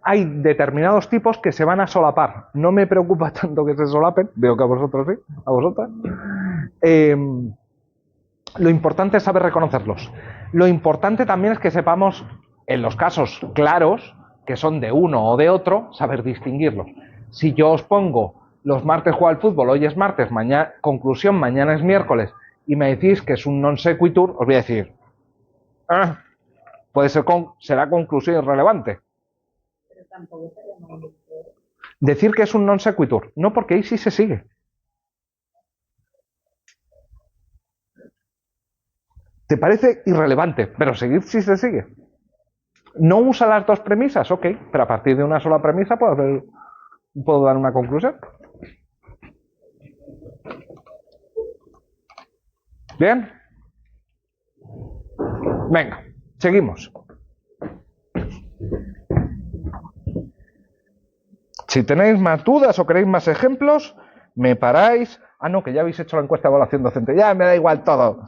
[SPEAKER 1] hay determinados tipos que se van a solapar. No me preocupa tanto que se solapen, veo que a vosotros sí, a vosotras. Lo importante es saber reconocerlos. Lo importante también es que sepamos, en los casos claros, que son de uno o de otro, saber distinguirlos. Si yo os pongo los martes juego al fútbol, hoy es martes, mañana, conclusión, mañana es miércoles, y me decís que es un non sequitur, os voy a decir, puede ser será conclusión irrelevante.
[SPEAKER 6] Pero tampoco sería mal.
[SPEAKER 1] Decir que es un non sequitur, no, porque ahí sí se sigue. Te parece irrelevante, pero seguir sí se sigue. No usa las dos premisas, ok, pero a partir de una sola premisa puedo dar una conclusión. ¿Bien? Venga. Seguimos. Si tenéis más dudas o queréis más ejemplos, me paráis. Ah, no, que ya habéis hecho la encuesta de evaluación docente. Ya me da igual todo.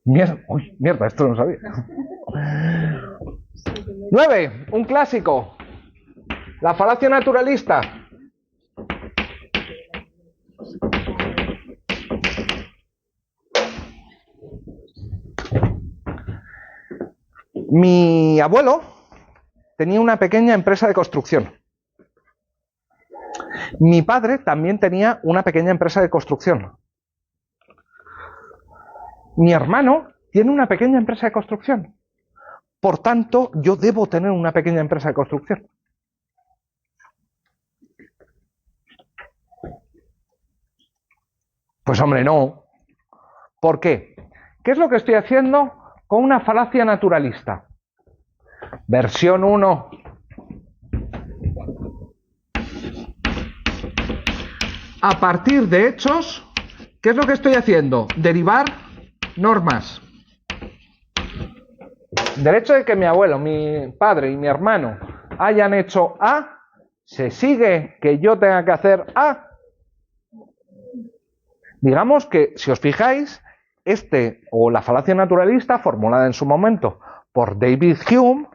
[SPEAKER 1] Mierda, esto no lo sabía. 9. Un clásico. La falacia naturalista. Mi abuelo tenía una pequeña empresa de construcción. Mi padre también tenía una pequeña empresa de construcción. Mi hermano tiene una pequeña empresa de construcción. Por tanto, yo debo tener una pequeña empresa de construcción. Pues hombre, no. ¿Por qué? ¿Qué es lo que estoy haciendo con una falacia naturalista? Versión 1. A partir de hechos, ¿qué es lo que estoy haciendo? Derivar normas. Del hecho de que mi abuelo, mi padre y mi hermano hayan hecho A, ¿se sigue que yo tenga que hacer A? Digamos que, si os fijáis, la falacia naturalista, formulada en su momento por David Hume,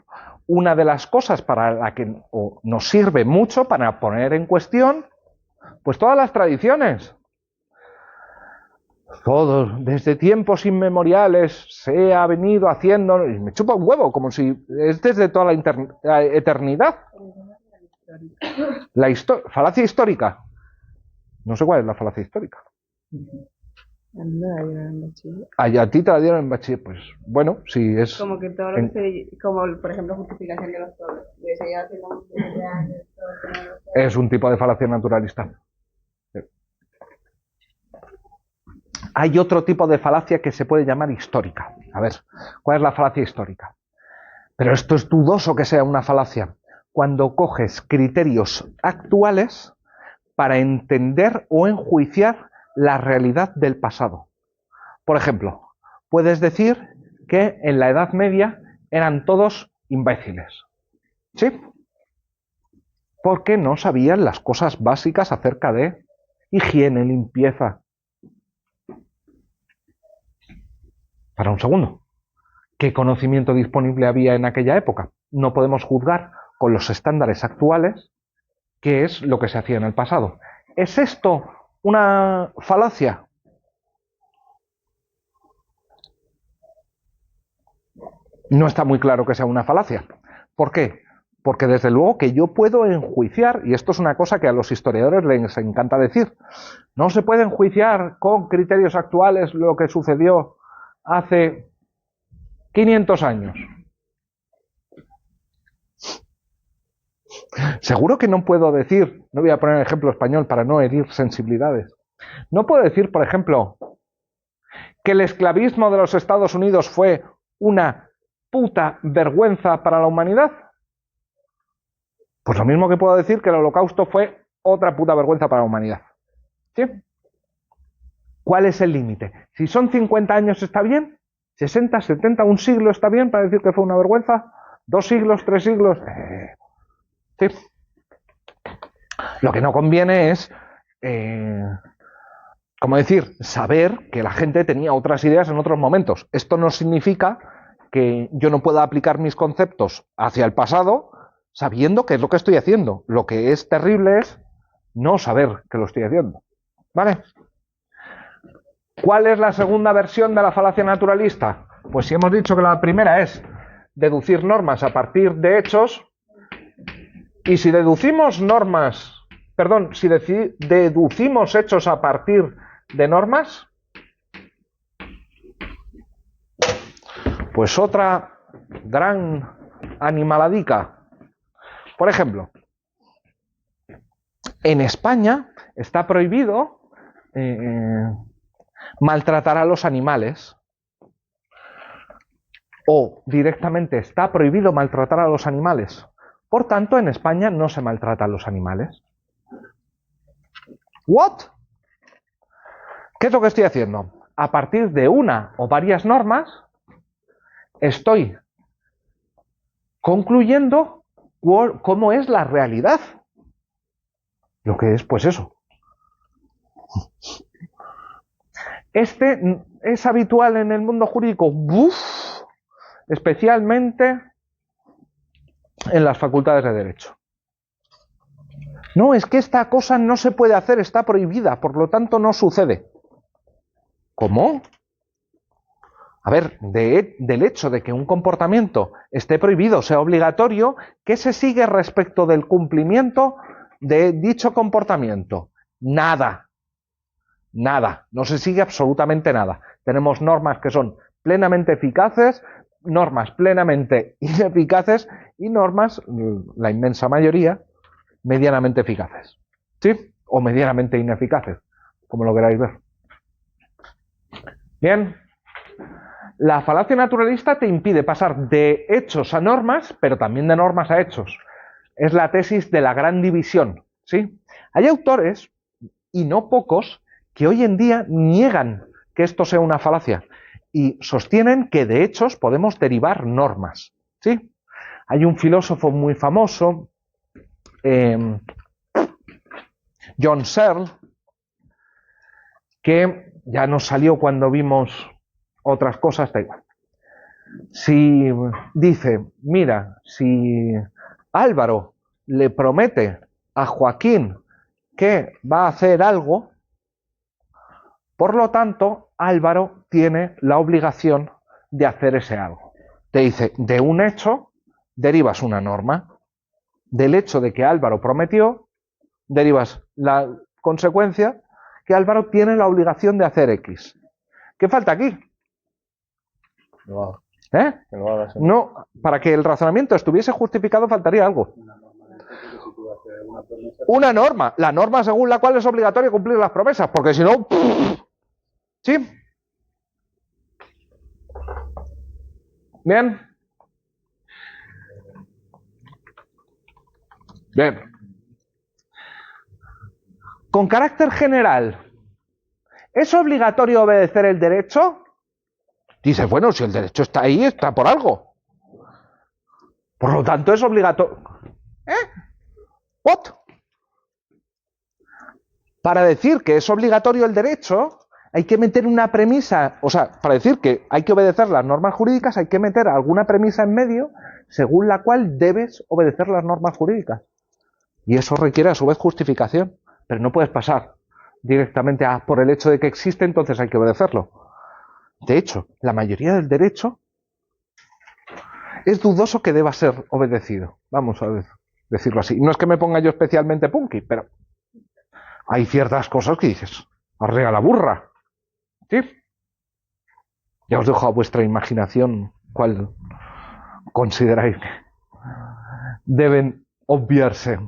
[SPEAKER 1] una de las cosas para la que nos sirve mucho para poner en cuestión, pues todas las tradiciones. Todo, desde tiempos inmemoriales se ha venido haciendo, y me chupa un huevo, como si es desde toda la eternidad. Falacia histórica. No sé cuál es la falacia histórica. A ti te la dieron en bachiller, pues bueno, si es...
[SPEAKER 6] Como que todo lo que como por ejemplo justificación de los pueblos.
[SPEAKER 1] Es un tipo de falacia naturalista. Hay otro tipo de falacia que se puede llamar histórica. A ver, ¿cuál es la falacia histórica? Pero esto es dudoso que sea una falacia. Cuando coges criterios actuales para entender o enjuiciar la realidad del pasado. Por ejemplo, puedes decir que en la Edad Media eran todos imbéciles. ¿Sí? Porque no sabían las cosas básicas acerca de higiene, limpieza. Para un segundo. ¿Qué conocimiento disponible había en aquella época? No podemos juzgar con los estándares actuales qué es lo que se hacía en el pasado. ¿Es esto una falacia? No está muy claro que sea una falacia. ¿Por qué? Porque desde luego que yo puedo enjuiciar, y esto es una cosa que a los historiadores les encanta decir, no se puede enjuiciar con criterios actuales lo que sucedió hace 500 años. Seguro que no puedo decir, no voy a poner ejemplo español para no herir sensibilidades, no puedo decir, por ejemplo, que el esclavismo de los Estados Unidos fue una puta vergüenza para la humanidad. Pues lo mismo que puedo decir que el Holocausto fue otra puta vergüenza para la humanidad. ¿Sí? ¿Cuál es el límite? Si son 50 años está bien, 60, 70, un siglo está bien para decir que fue una vergüenza, 2 siglos, 3 siglos... Sí. Lo que no conviene es, como decir, saber que la gente tenía otras ideas en otros momentos. Esto no significa que yo no pueda aplicar mis conceptos hacia el pasado sabiendo qué es lo que estoy haciendo. Lo que es terrible es no saber que lo estoy haciendo. ¿Vale? ¿Cuál es la segunda versión de la falacia naturalista? Pues si hemos dicho que la primera es deducir normas a partir de hechos, y si deducimos deducimos hechos a partir de normas, pues otra gran animaladica. Por ejemplo, en España está prohibido maltratar a los animales, o directamente está prohibido maltratar a los animales. Por tanto, en España no se maltratan los animales. ¿What? ¿Qué es lo que estoy haciendo? a partir de una o varias normas, estoy concluyendo cómo es la realidad. Lo que es, pues eso. Este es habitual en el mundo jurídico, especialmente en las facultades de Derecho. No, es que esta cosa no se puede hacer, está prohibida, por lo tanto no sucede. ¿Cómo? A ver, del hecho de que un comportamiento esté prohibido, sea obligatorio, ¿qué se sigue respecto del cumplimiento de dicho comportamiento? Nada. Nada. No se sigue absolutamente nada. Tenemos normas que son plenamente eficaces, normas plenamente ineficaces y normas, la inmensa mayoría, medianamente eficaces. ¿Sí? O medianamente ineficaces, como lo queráis ver. Bien. La falacia naturalista te impide pasar de hechos a normas, pero también de normas a hechos. Es la tesis de la gran división, ¿sí? Hay autores, y no pocos, que hoy en día niegan que esto sea una falacia y sostienen que de hechos podemos derivar normas, ¿sí? Hay un filósofo muy famoso, John Searle, que ya nos salió cuando vimos otras cosas, da igual. Si dice, mira, si Álvaro le promete a Joaquín que va a hacer algo, por lo tanto, Álvaro tiene la obligación de hacer ese algo. Te dice, de un hecho derivas una norma. Del hecho de que Álvaro prometió, derivas la consecuencia que Álvaro tiene la obligación de hacer X. ¿Qué falta aquí? ¿Eh? No, para que el razonamiento estuviese justificado faltaría algo. Una norma, la norma según la cual es obligatorio cumplir las promesas, porque si no... ¿Sí? Bien. Bien. Con carácter general, ¿es obligatorio obedecer el derecho? Dice, bueno, si el derecho está ahí, está por algo. Por lo tanto, es obligatorio. ¿What? Para decir que es obligatorio el derecho, hay que meter una premisa, o sea, para decir que hay que obedecer las normas jurídicas, hay que meter alguna premisa en medio según la cual debes obedecer las normas jurídicas. Y eso requiere a su vez justificación, pero no puedes pasar directamente a por el hecho de que existe, entonces hay que obedecerlo. De hecho, la mayoría del derecho es dudoso que deba ser obedecido. Vamos a decirlo así. No es que me ponga yo especialmente punky, pero hay ciertas cosas que dices, arrea la burra. ¿Sí? Ya os dejo a vuestra imaginación cuál consideráis que deben obviarse.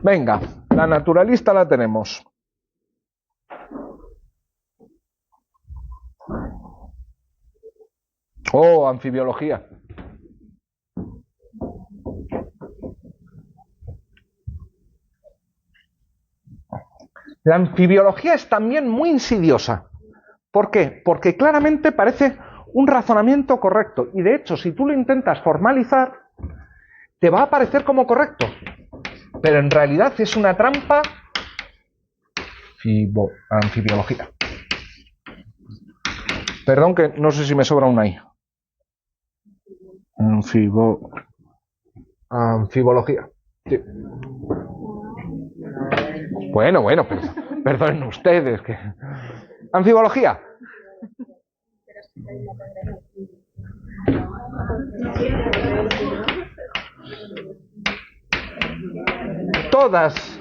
[SPEAKER 1] Venga, la naturalista la tenemos. Oh, anfibiología. La anfibiología es también muy insidiosa. ¿Por qué? Porque claramente parece un razonamiento correcto. Y de hecho, si tú lo intentas formalizar, te va a parecer como correcto. Pero en realidad es una trampa. Anfibiología. Perdón que no sé si me sobra una I. Anfibología. Sí. Bueno, perdonen ustedes. Que... Anfibología. Todas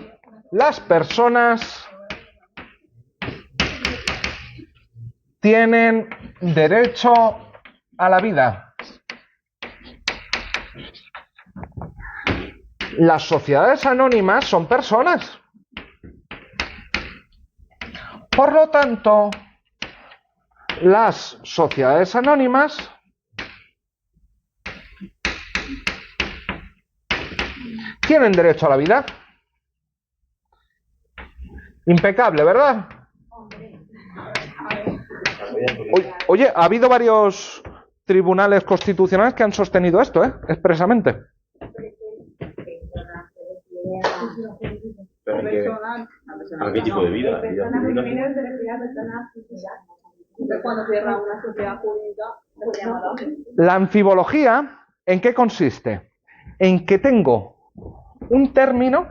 [SPEAKER 1] las personas tienen derecho a la vida. Las sociedades anónimas son personas. Por lo tanto, las sociedades anónimas tienen derecho a la vida. Impecable, ¿verdad? Oye, ha habido varios tribunales constitucionales que han sostenido esto, expresamente.
[SPEAKER 2] Pero ¿a qué tipo de vida?
[SPEAKER 6] Cuando cierra una sociedad jurídica,
[SPEAKER 1] La anfibología, ¿en qué consiste? En que tengo un término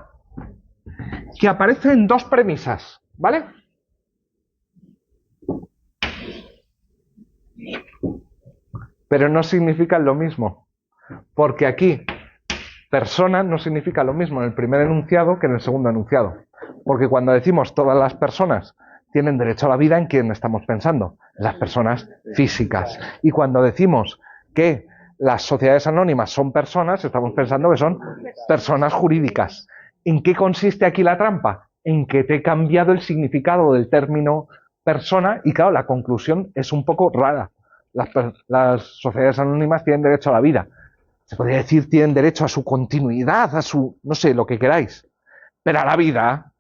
[SPEAKER 1] que aparece en dos premisas, ¿vale? Pero no significan lo mismo, porque aquí persona no significa lo mismo en el primer enunciado que en el segundo enunciado, porque cuando decimos todas las personas tienen derecho a la vida, ¿en quién estamos pensando? En las personas físicas. Y cuando decimos que las sociedades anónimas son personas, estamos pensando que son personas jurídicas. ¿En qué consiste aquí la trampa? En que te he cambiado el significado del término persona y claro, la conclusión es un poco rara. Las sociedades anónimas tienen derecho a la vida. Se podría decir tienen derecho a su continuidad, a su, no sé, lo que queráis. Pero a la vida,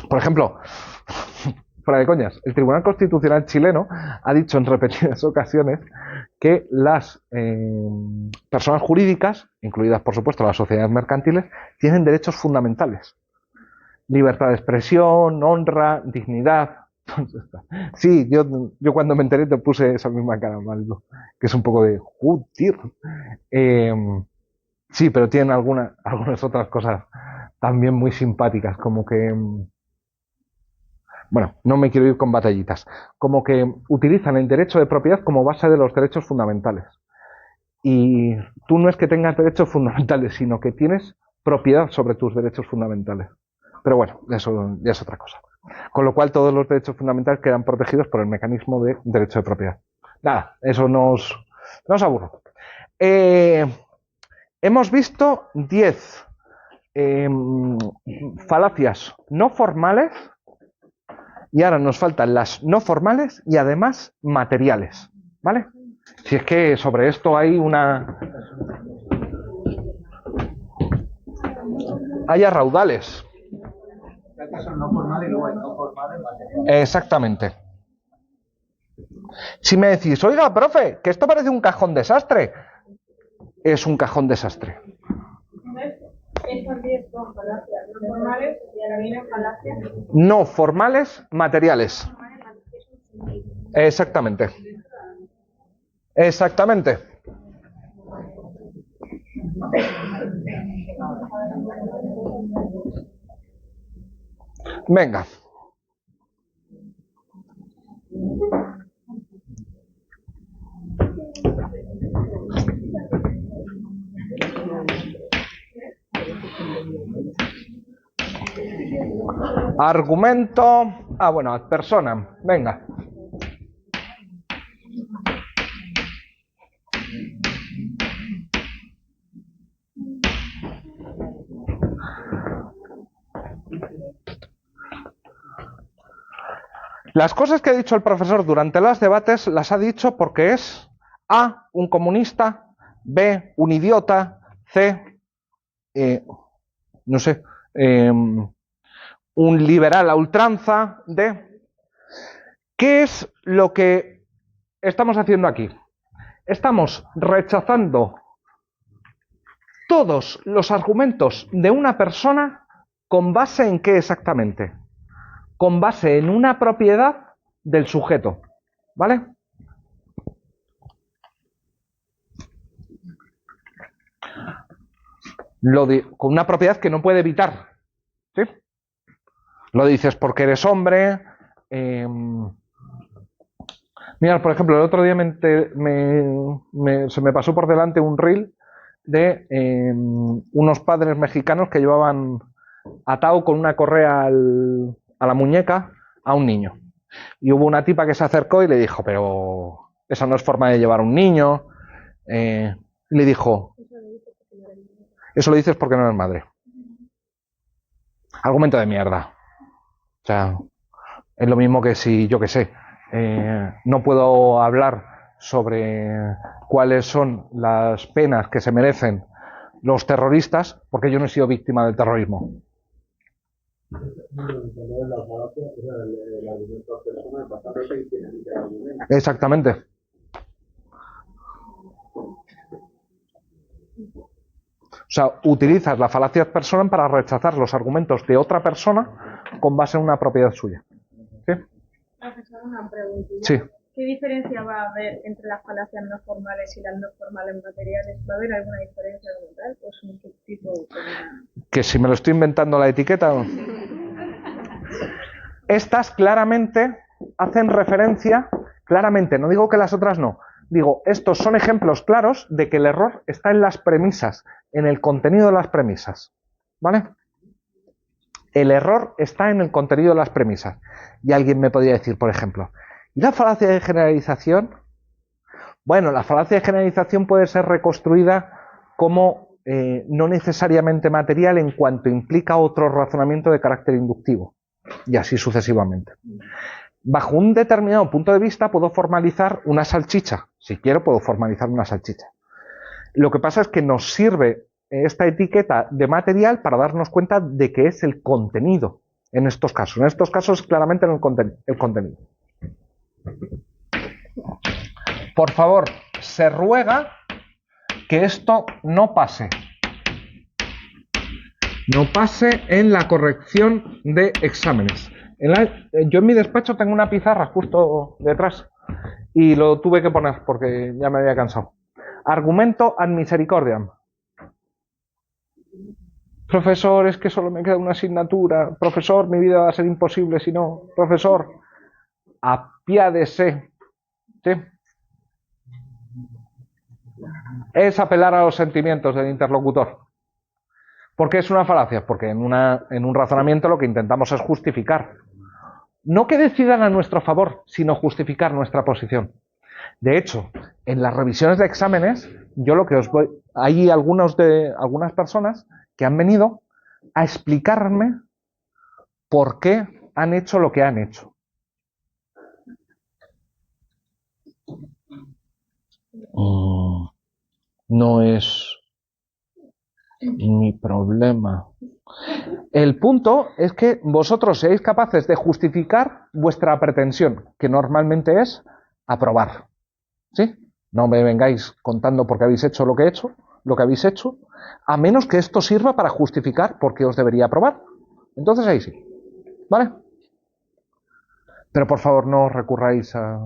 [SPEAKER 1] por ejemplo, fuera de coñas, el Tribunal Constitucional chileno ha dicho en repetidas ocasiones que las personas jurídicas, incluidas por supuesto las sociedades mercantiles, tienen derechos fundamentales. Libertad de expresión, honra, dignidad. Sí, yo cuando me enteré te puse esa misma cara, Maldo, que es un poco de joder. Sí, pero tienen algunas otras cosas también muy simpáticas, como que bueno, no me quiero ir con batallitas, como que utilizan el derecho de propiedad como base de los derechos fundamentales. Y tú no es que tengas derechos fundamentales, sino que tienes propiedad sobre tus derechos fundamentales. Pero bueno, eso ya es otra cosa. Con lo cual todos los derechos fundamentales quedan protegidos por el mecanismo de derecho de propiedad. Nada, eso nos aburro. Hemos visto 10 falacias no formales y ahora nos faltan las no formales y además materiales, ¿vale? Si es que sobre esto hay hay a raudales.
[SPEAKER 5] Son no formales y luego hay no formales materiales.
[SPEAKER 1] Exactamente. Si me decís, oiga, profe, que esto parece un cajón desastre, es un cajón desastre.
[SPEAKER 3] Estas 10 son falacias no formales y ahora vienen falacias
[SPEAKER 1] No formales materiales. Exactamente. Exactamente. Venga. Argumento. Bueno, ad personam. Venga. Las cosas que ha dicho el profesor durante los debates las ha dicho porque es A, un comunista, B, un idiota, C, no sé, un liberal a ultranza, D. ¿Qué es lo que estamos haciendo aquí? Estamos rechazando todos los argumentos de una persona con base en qué exactamente. Con base en una propiedad del sujeto, ¿vale? Con una propiedad que no puede evitar, ¿sí? Lo dices porque eres hombre. Mira, por ejemplo, el otro día se me pasó por delante un reel de unos padres mexicanos que llevaban atado con una correa a la muñeca a un niño. Y hubo una tipa que se acercó y le dijo, pero esa no es forma de llevar a un niño. Y le dijo, eso lo dices porque no eres madre. Argumento de mierda. O sea, es lo mismo que si, yo qué sé, no puedo hablar sobre cuáles son las penas que se merecen los terroristas porque yo no he sido víctima del terrorismo.
[SPEAKER 5] Entonces la falacia, o sea, el argumento a persona, basándote en quién es el argumento.
[SPEAKER 1] Exactamente. O sea, utilizas la falacia ad personam para rechazar los argumentos de otra persona con base en una propiedad suya. ¿Sí?
[SPEAKER 4] Profesor, una preguntita.
[SPEAKER 1] Sí.
[SPEAKER 4] ¿Qué diferencia va a haber entre las falacias no formales y las no formales materiales? ¿Va a haber alguna diferencia como tal? ¿O es un subtipo común?
[SPEAKER 1] Que si me lo estoy inventando la etiqueta. Estas claramente hacen referencia, claramente, no digo que las otras no, digo, estos son ejemplos claros de que el error está en las premisas, en el contenido de las premisas. ¿Vale? El error está en el contenido de las premisas. Y alguien me podría decir, por ejemplo, ¿y la falacia de generalización? Bueno, la falacia de generalización puede ser reconstruida como no necesariamente material en cuanto implica otro razonamiento de carácter inductivo. Y así sucesivamente. Bajo un determinado punto de vista puedo formalizar una salchicha. Si quiero puedo formalizar una salchicha. Lo que pasa es que nos sirve esta etiqueta de material para darnos cuenta de que es el contenido en estos casos. En estos casos claramente en el contenido. Por favor, se ruega que esto no pase. No pase en la corrección de exámenes. Yo en mi despacho tengo una pizarra justo detrás y lo tuve que poner porque ya me había cansado. Argumento ad misericordiam. Profesor, es que solo me queda una asignatura. Profesor, mi vida va a ser imposible si no. Profesor, apiádese. ¿Sí? Es apelar a los sentimientos del interlocutor. ¿Por qué es una falacia? Porque en un razonamiento lo que intentamos es justificar. No que decidan a nuestro favor, sino justificar nuestra posición. De hecho, en las revisiones de exámenes, yo lo que os voy... Hay algunas personas que han venido a explicarme por qué han hecho lo que han hecho. No es mi problema. El punto es que vosotros seáis capaces de justificar vuestra pretensión, que normalmente es aprobar. ¿Sí? No me vengáis contando por qué habéis hecho lo que he hecho, lo que habéis hecho, a menos que esto sirva para justificar por qué os debería aprobar. Entonces ahí sí. ¿Vale? Pero por favor no recurráis a...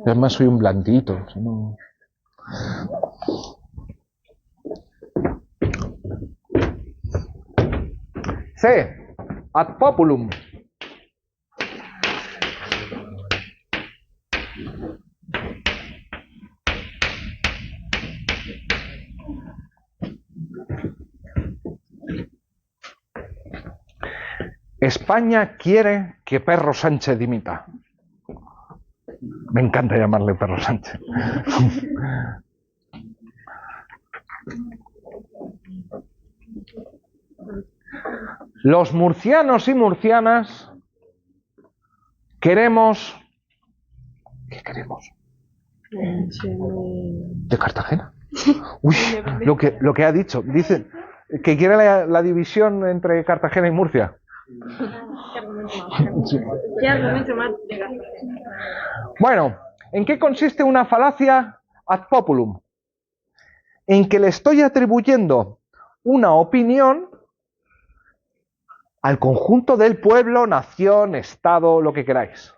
[SPEAKER 1] Además soy un blandito. Si no... C. Ad populum. España quiere que Perro Sánchez dimita. Me encanta llamarle Perro Sánchez. Los murcianos y murcianas queremos... ¿Qué queremos? ¿De Cartagena? Uy, lo que ha dicho. Dice que quiere la división entre Cartagena y Murcia.
[SPEAKER 3] ¿Qué argumento más de Cartagena?
[SPEAKER 1] Bueno, ¿en qué consiste una falacia ad populum? En que le estoy atribuyendo una opinión al conjunto del pueblo, nación, estado, lo que queráis.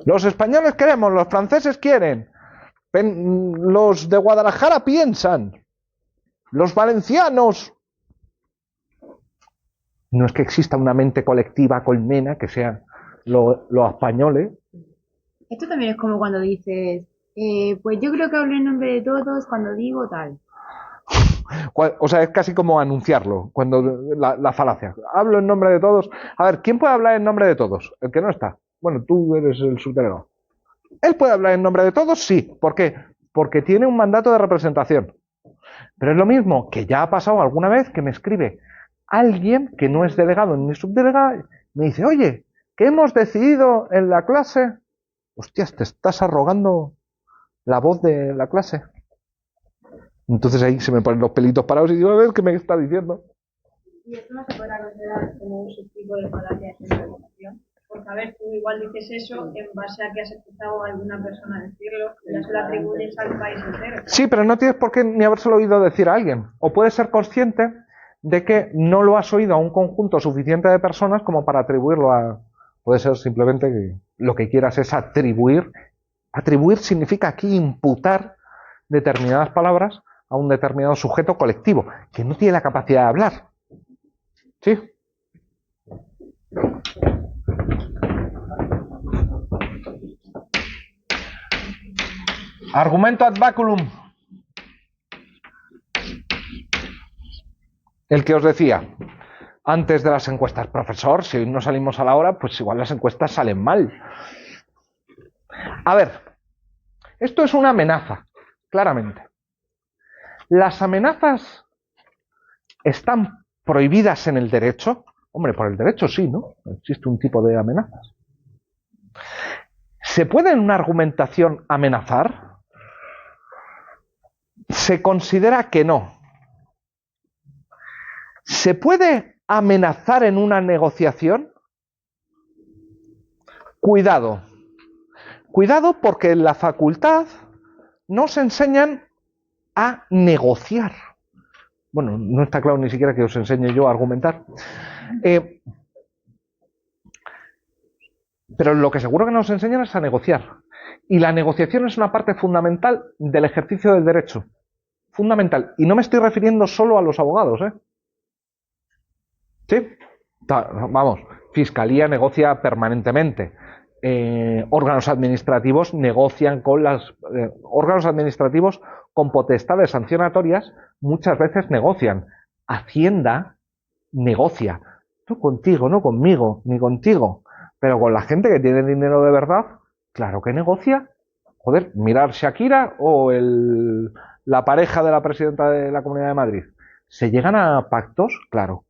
[SPEAKER 1] Los españoles queremos, los franceses quieren, los de Guadalajara piensan, los valencianos. No es que exista una mente colectiva colmena que sea los españoles.
[SPEAKER 7] Esto también es como cuando dices, pues yo creo que hablo en nombre de todos cuando digo tal.
[SPEAKER 1] O sea, es casi como anunciarlo, cuando la falacia. Hablo en nombre de todos. A ver, ¿quién puede hablar en nombre de todos? El que no está. Bueno, tú eres el subdelegado. ¿Él puede hablar en nombre de todos? Sí. ¿Por qué? Porque tiene un mandato de representación. Pero es lo mismo que ya ha pasado alguna vez que me escribe alguien que no es delegado ni subdelegado, me dice, oye, ¿qué hemos decidido en la clase? Hostias, te estás arrogando la voz de la clase. Entonces ahí se me ponen los pelitos parados y digo, a ver qué me está diciendo.
[SPEAKER 3] Y esto no se podrá considerar como un subtipo de falacia de generalización. Porque, a ver, tú igual dices eso en base a que has escuchado a alguna persona decirlo, y ya se lo atribuyes al país entero.
[SPEAKER 1] Sí, pero no tienes por qué ni habérselo oído decir a alguien. O puedes ser consciente de que no lo has oído a un conjunto suficiente de personas como para atribuirlo a... Puede ser simplemente que lo que quieras es atribuir. Atribuir significa aquí imputar determinadas palabras a un determinado sujeto colectivo, que no tiene la capacidad de hablar. ¿Sí? Argumento ad baculum. El que os decía antes de las encuestas. Profesor, si hoy no salimos a la hora, pues igual las encuestas salen mal. A ver, esto es una amenaza, claramente. ¿Las amenazas están prohibidas en el derecho? Hombre, por el derecho sí, ¿no? Existe un tipo de amenazas. ¿Se puede en una argumentación amenazar? Se considera que no. ¿Se puede amenazar en una negociación? Cuidado. Cuidado porque en la facultad nos enseñan a negociar. Bueno, no está claro ni siquiera que os enseñe yo a argumentar. Pero lo que seguro que nos enseñan es a negociar. Y la negociación es una parte fundamental del ejercicio del derecho. Fundamental. Y no me estoy refiriendo solo a los abogados, ¿eh? ¿Sí? Vamos, Fiscalía negocia permanentemente. Órganos administrativos negocian con las... órganos administrativos con potestades sancionatorias muchas veces negocian. Hacienda negocia. No contigo, no conmigo, ni contigo. Pero con la gente que tiene dinero de verdad, claro que negocia. Joder, mirar Shakira o la pareja de la presidenta de la Comunidad de Madrid. ¿Se llegan a pactos? Claro.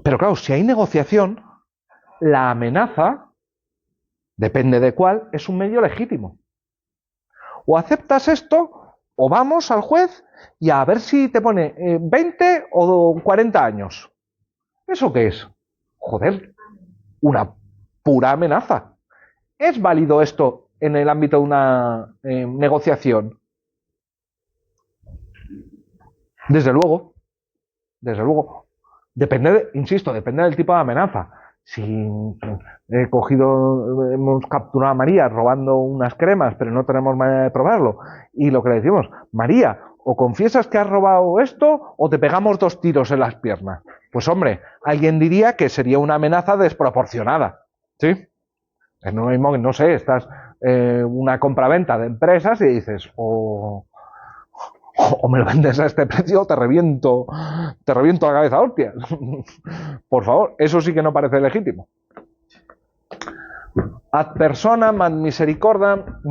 [SPEAKER 1] Pero claro, si hay negociación, la amenaza, depende de cuál, es un medio legítimo. O aceptas esto, o vamos al juez y a ver si te pone 20 o 40 años. ¿Eso qué es? Joder, una pura amenaza. ¿Es válido esto en el ámbito de una negociación? Desde luego. Desde luego. Depende, insisto, depende del tipo de amenaza. Si hemos capturado a María robando unas cremas, pero no tenemos manera de probarlo, y lo que le decimos, María, o confiesas que has robado esto, o te pegamos 2 tiros en las piernas. Pues hombre, alguien diría que sería una amenaza desproporcionada, ¿sí? Es lo mismo que, no sé, estás una compraventa de empresas y dices, o me lo vendes a este precio o te reviento la cabeza a hostias. Por favor, eso sí que no parece legítimo. Ad personam, ad misericordiam,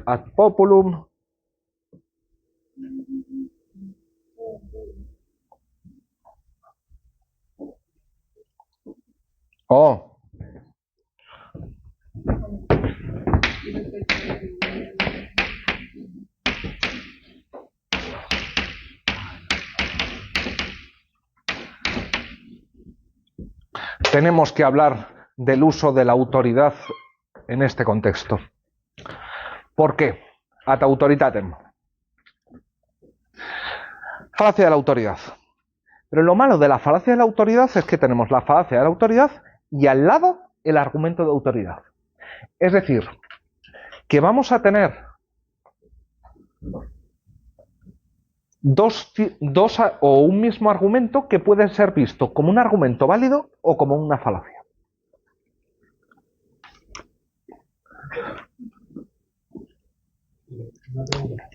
[SPEAKER 1] ad populum. Oh. Tenemos que hablar del uso de la autoridad en este contexto. ¿Por qué? Ad autoritatem. Falacia de la autoridad. Pero lo malo de la falacia de la autoridad es que tenemos la falacia de la autoridad y al lado el argumento de autoridad. Es decir, que vamos a tener dos o un mismo argumento que puede ser visto como un argumento válido o como una falacia.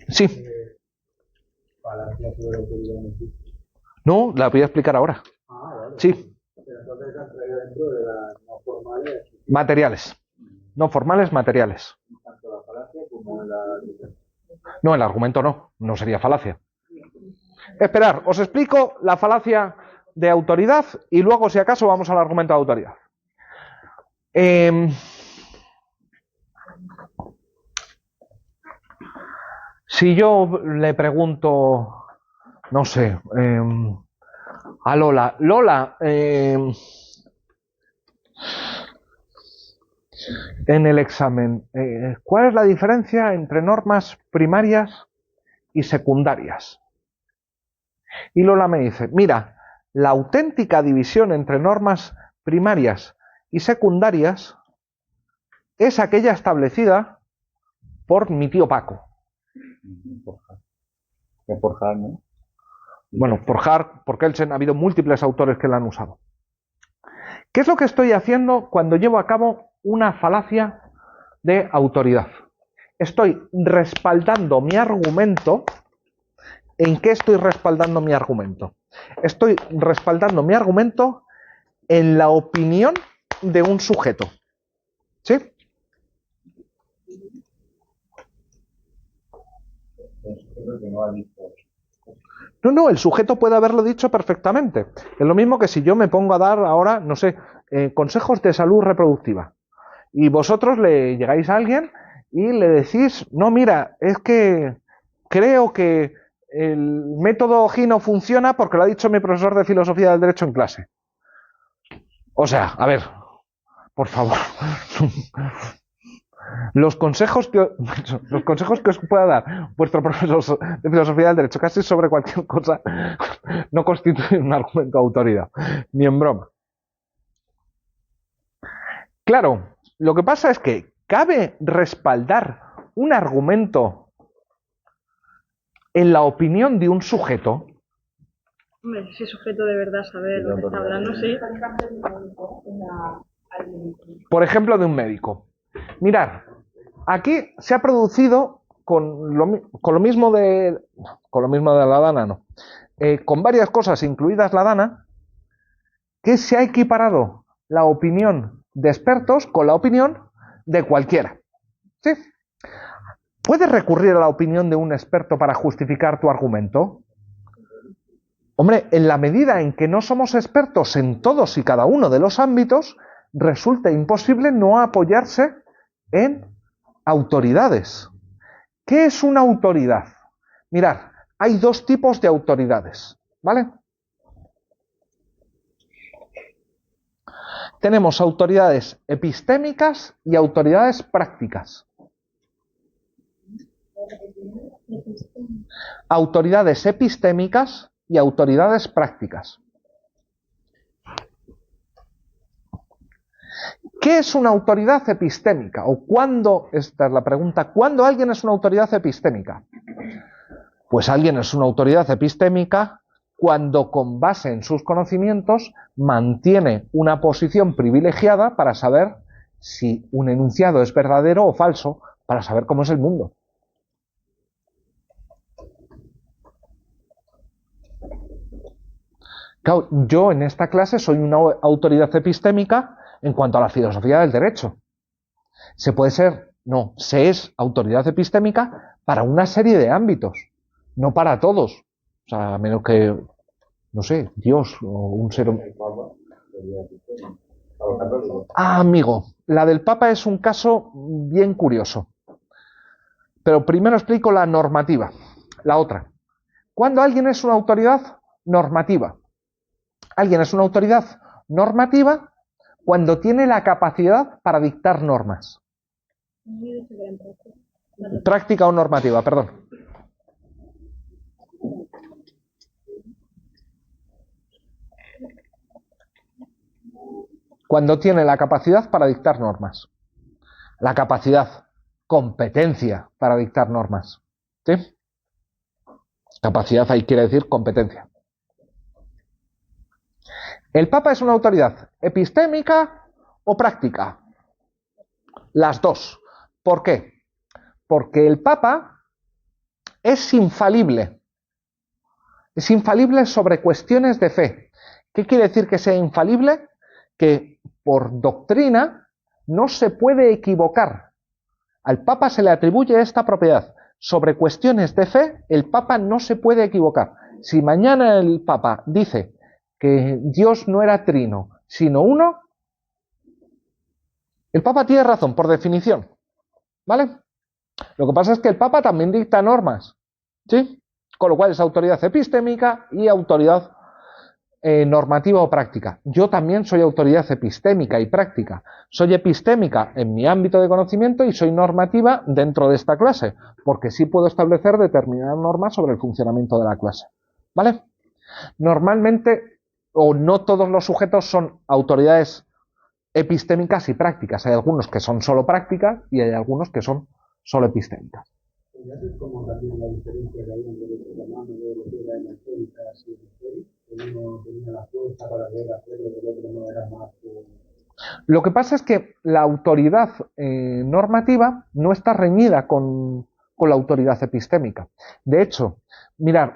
[SPEAKER 1] Sí.
[SPEAKER 5] ¿Falacia sobre la autoridad no existe?
[SPEAKER 1] No, la voy a explicar ahora.
[SPEAKER 5] Ah, vale.
[SPEAKER 1] Sí.
[SPEAKER 5] Pero entonces han traído dentro de las no formales,
[SPEAKER 1] Materiales. No formales, materiales.
[SPEAKER 5] tanto la falacia como la...
[SPEAKER 1] No, el argumento no. No sería falacia. Esperar, os explico la falacia de autoridad y luego, si acaso, vamos al argumento de autoridad. Si yo le pregunto, no sé, A Lola. Lola, en el examen, ¿cuál es la diferencia entre normas primarias y secundarias? Y Lola me dice, mira, la auténtica división entre normas primarias y secundarias es aquella establecida por mi tío Paco.
[SPEAKER 5] Forjar, ¿no?
[SPEAKER 1] Bueno, Forjar, por Kelsen, ha habido múltiples autores que la han usado. ¿Qué es lo que estoy haciendo cuando llevo a cabo una falacia de autoridad? Estoy respaldando mi argumento. ¿En qué estoy respaldando mi argumento? Estoy respaldando mi argumento en la opinión de un sujeto. ¿Sí? No, el sujeto puede haberlo dicho perfectamente. Es lo mismo que si yo me pongo a dar ahora, no sé, consejos de salud reproductiva. Y vosotros le llegáis a alguien y le decís, no, mira, es que creo que el método Gino funciona porque lo ha dicho mi profesor de filosofía del derecho en clase. O sea, a ver, por favor. Los consejos que os pueda dar vuestro profesor de filosofía del derecho casi sobre cualquier cosa no constituyen un argumento de autoridad, ni en broma. Claro, lo que pasa es que cabe respaldar un argumento en la opinión de un sujeto.
[SPEAKER 3] Hombre, ese sujeto de verdad sabe lo que está hablando, sí.
[SPEAKER 1] Por ejemplo, de un médico. Mirad, aquí se ha producido con lo mismo de la dana, no. Con varias cosas, incluidas la dana, que se ha equiparado la opinión de expertos con la opinión de cualquiera. ¿Sí? ¿Puedes recurrir a la opinión de un experto para justificar tu argumento? Hombre, en la medida en que no somos expertos en todos y cada uno de los ámbitos, resulta imposible no apoyarse en autoridades. ¿Qué es una autoridad? Mirad, hay dos tipos de autoridades, ¿vale? Tenemos autoridades epistémicas y autoridades prácticas. Autoridades epistémicas y autoridades prácticas. ¿Qué es una autoridad epistémica? ¿O cuándo? Esta es la pregunta. ¿Cuándo alguien es una autoridad epistémica? Pues alguien es una autoridad epistémica cuando, con base en sus conocimientos, mantiene una posición privilegiada para saber si un enunciado es verdadero o falso, para saber cómo es el mundo. Claro, yo en esta clase soy una autoridad epistémica en cuanto a la filosofía del derecho. Se es autoridad epistémica para una serie de ámbitos, no para todos. O sea, a menos que, no sé, Dios o un ser humano. Ah, amigo, la del Papa es un caso bien curioso. Pero primero explico la normativa, la otra. ¿Cuándo alguien es una autoridad normativa? Alguien es una autoridad normativa cuando tiene la capacidad para dictar normas. Práctica o normativa, perdón. Cuando tiene la capacidad para dictar normas. La capacidad, competencia para dictar normas. ¿Sí? Capacidad ahí quiere decir competencia. ¿El Papa es una autoridad epistémica o práctica? Las dos. ¿Por qué? Porque el Papa es infalible. Es infalible sobre cuestiones de fe. ¿Qué quiere decir que sea infalible? Que por doctrina no se puede equivocar. Al Papa se le atribuye esta propiedad. Sobre cuestiones de fe, el Papa no se puede equivocar. Si mañana el Papa dice que Dios no era trino, sino uno, el Papa tiene razón, por definición. ¿Vale? Lo que pasa es que el Papa también dicta normas. ¿Sí? Con lo cual es autoridad epistémica y autoridad normativa o práctica. Yo también soy autoridad epistémica y práctica. Soy epistémica en mi ámbito de conocimiento y soy normativa dentro de esta clase, porque sí puedo establecer determinadas normas sobre el funcionamiento de la clase. ¿Vale? Normalmente, o no todos los sujetos son autoridades epistémicas y prácticas. Hay algunos que son solo prácticas y hay algunos que son solo epistémicas.
[SPEAKER 5] ¿Y haces como también la diferencia que hay en derecho romano de lo que era en históricas y históricas? Que uno tenía la fuerza para poder hacerlo, que el otro no era más.
[SPEAKER 1] Lo que pasa es que la autoridad normativa no está reñida con la autoridad epistémica. De hecho, mirad,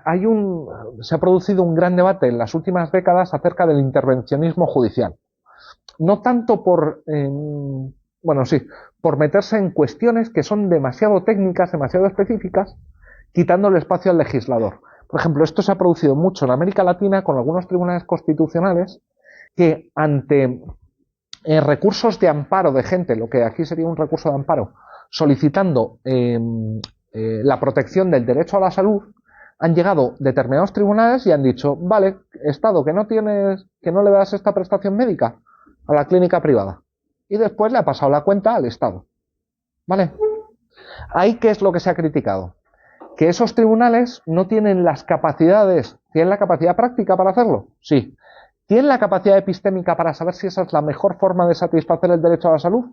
[SPEAKER 1] se ha producido un gran debate en las últimas décadas acerca del intervencionismo judicial. No tanto por meterse en cuestiones que son demasiado técnicas, demasiado específicas, quitando el espacio al legislador. Por ejemplo, esto se ha producido mucho en América Latina con algunos tribunales constitucionales que ante recursos de amparo de gente, lo que aquí sería un recurso de amparo, solicitando la protección del derecho a la salud, han llegado determinados tribunales y han dicho, vale, Estado, que no le das esta prestación médica a la clínica privada. Y después le ha pasado la cuenta al Estado. ¿Vale? Ahí, ¿qué es lo que se ha criticado? Que esos tribunales no tienen las capacidades, ¿tienen la capacidad práctica para hacerlo? Sí. ¿Tienen la capacidad epistémica para saber si esa es la mejor forma de satisfacer el derecho a la salud?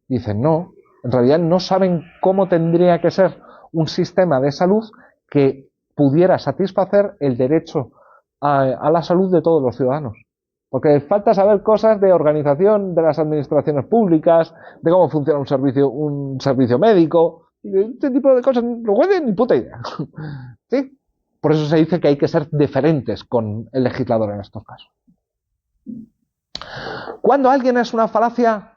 [SPEAKER 1] Dicen no. En realidad no saben cómo tendría que ser un sistema de salud que pudiera satisfacer el derecho a la salud de todos los ciudadanos. Porque falta saber cosas de organización de las administraciones públicas, de cómo funciona un servicio médico, y de este tipo de cosas no pueden ni puta idea. ¿Sí? Por eso se dice que hay que ser diferentes con el legislador en estos casos. Cuando alguien es una falacia,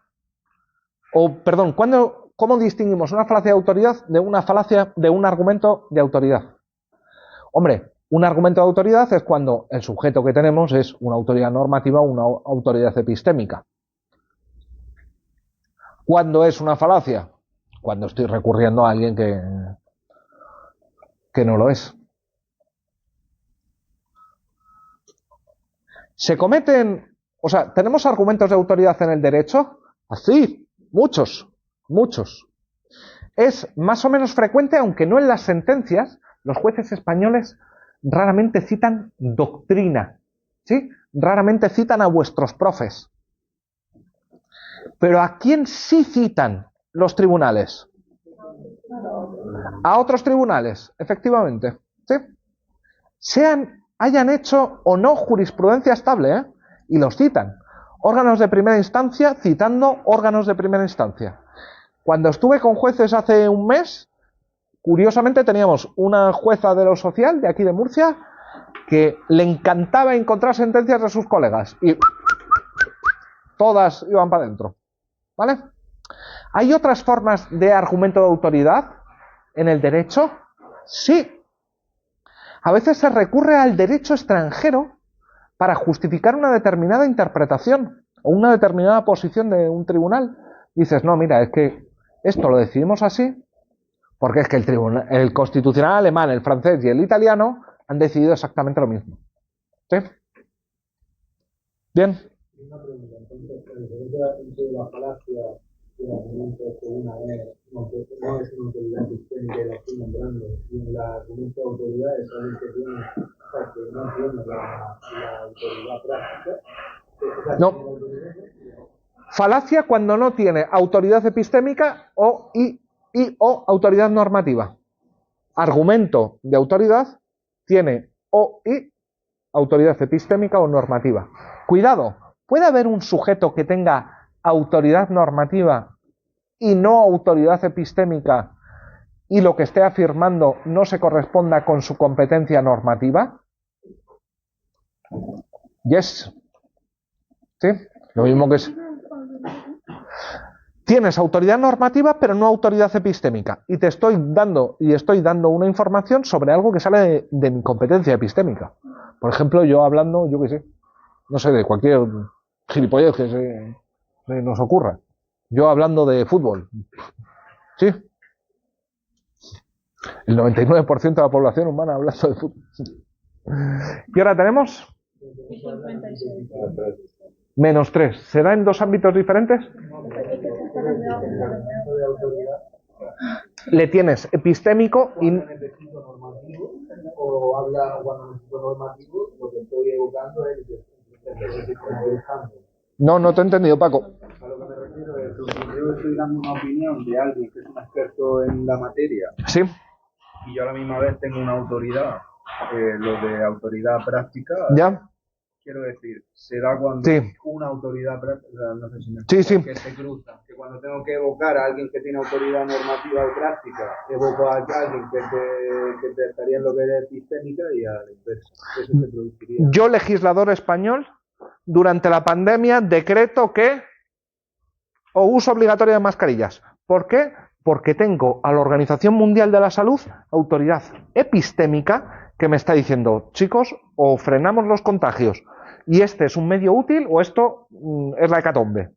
[SPEAKER 1] ¿cómo distinguimos una falacia de autoridad de una falacia de un argumento de autoridad? Hombre, un argumento de autoridad es cuando el sujeto que tenemos es una autoridad normativa o una autoridad epistémica. ¿Cuándo es una falacia? Cuando estoy recurriendo a alguien que no lo es. ¿Se cometen, tenemos argumentos de autoridad en el derecho? Sí, muchos. Es más o menos frecuente, aunque no en las sentencias, los jueces españoles raramente citan doctrina, ¿sí? Raramente citan a vuestros profes. Pero ¿a quién sí citan los tribunales? A otros tribunales, efectivamente, ¿sí? Hayan hecho o no jurisprudencia estable, y los citan. Órganos de primera instancia citando órganos de primera instancia. Cuando estuve con jueces hace un mes, curiosamente teníamos una jueza de lo social de aquí de Murcia que le encantaba encontrar sentencias de sus colegas y todas iban para adentro. ¿Vale? ¿Hay otras formas de argumento de autoridad en el derecho? Sí. A veces se recurre al derecho extranjero para justificar una determinada interpretación o una determinada posición de un tribunal. Dices, no, mira, es que esto lo decidimos así porque es que el constitucional alemán, el francés y el italiano han decidido exactamente lo mismo. ¿Sí? Bien.
[SPEAKER 5] Una pregunta, entonces, la diferencia entre la falacia y el argumento es que una no es una autoridad epistémica y la estoy nombrando, y el argumento de autoridad es alguien que no tiene la autoridad práctica.
[SPEAKER 1] No. Falacia cuando no tiene autoridad epistémica o autoridad normativa. Argumento de autoridad tiene autoridad epistémica o normativa. Cuidado, puede haber un sujeto que tenga autoridad normativa y no autoridad epistémica y lo que esté afirmando no se corresponda con su competencia normativa. Yes. ¿Sí? Lo mismo que es. Tienes autoridad normativa, pero no autoridad epistémica. Y estoy dando una información sobre algo que sale de mi competencia epistémica. Por ejemplo, yo hablando, yo qué sé, no sé, de cualquier gilipollez que se nos ocurra. Yo hablando de fútbol. ¿Sí? El 99% de la población humana hablando de fútbol. Y ahora tenemos
[SPEAKER 3] Y 56.
[SPEAKER 1] Menos 3. ¿Se da en dos ámbitos diferentes? Le tienes epistémico y...
[SPEAKER 5] Cuando necesito normativo, o habla cuando necesito normativo, lo que estoy evocando es el
[SPEAKER 1] No te he entendido, Paco.
[SPEAKER 5] a lo que me refiero es que yo estoy dando una opinión de alguien que es un experto en la materia
[SPEAKER 1] Sí,
[SPEAKER 5] y yo a la misma vez tengo una autoridad, lo de autoridad práctica,
[SPEAKER 1] ya.
[SPEAKER 5] quiero decir, se da cuando
[SPEAKER 1] Sí.
[SPEAKER 5] una autoridad práctica, no sé si me
[SPEAKER 1] Sí,
[SPEAKER 5] explico,
[SPEAKER 1] sí.
[SPEAKER 5] que se cruzan, que cuando tengo que evocar a alguien que tiene autoridad normativa o práctica, evoco a alguien que te estaría en lo que es epistémica y a la inversa. Eso se produciría.
[SPEAKER 1] Yo, legislador español, durante la pandemia decreto que o uso obligatorio de mascarillas. ¿Por qué? Porque tengo a la Organización Mundial de la Salud, autoridad epistémica, que me está diciendo, chicos, o frenamos los contagios y este es un medio útil o esto es la hecatombe.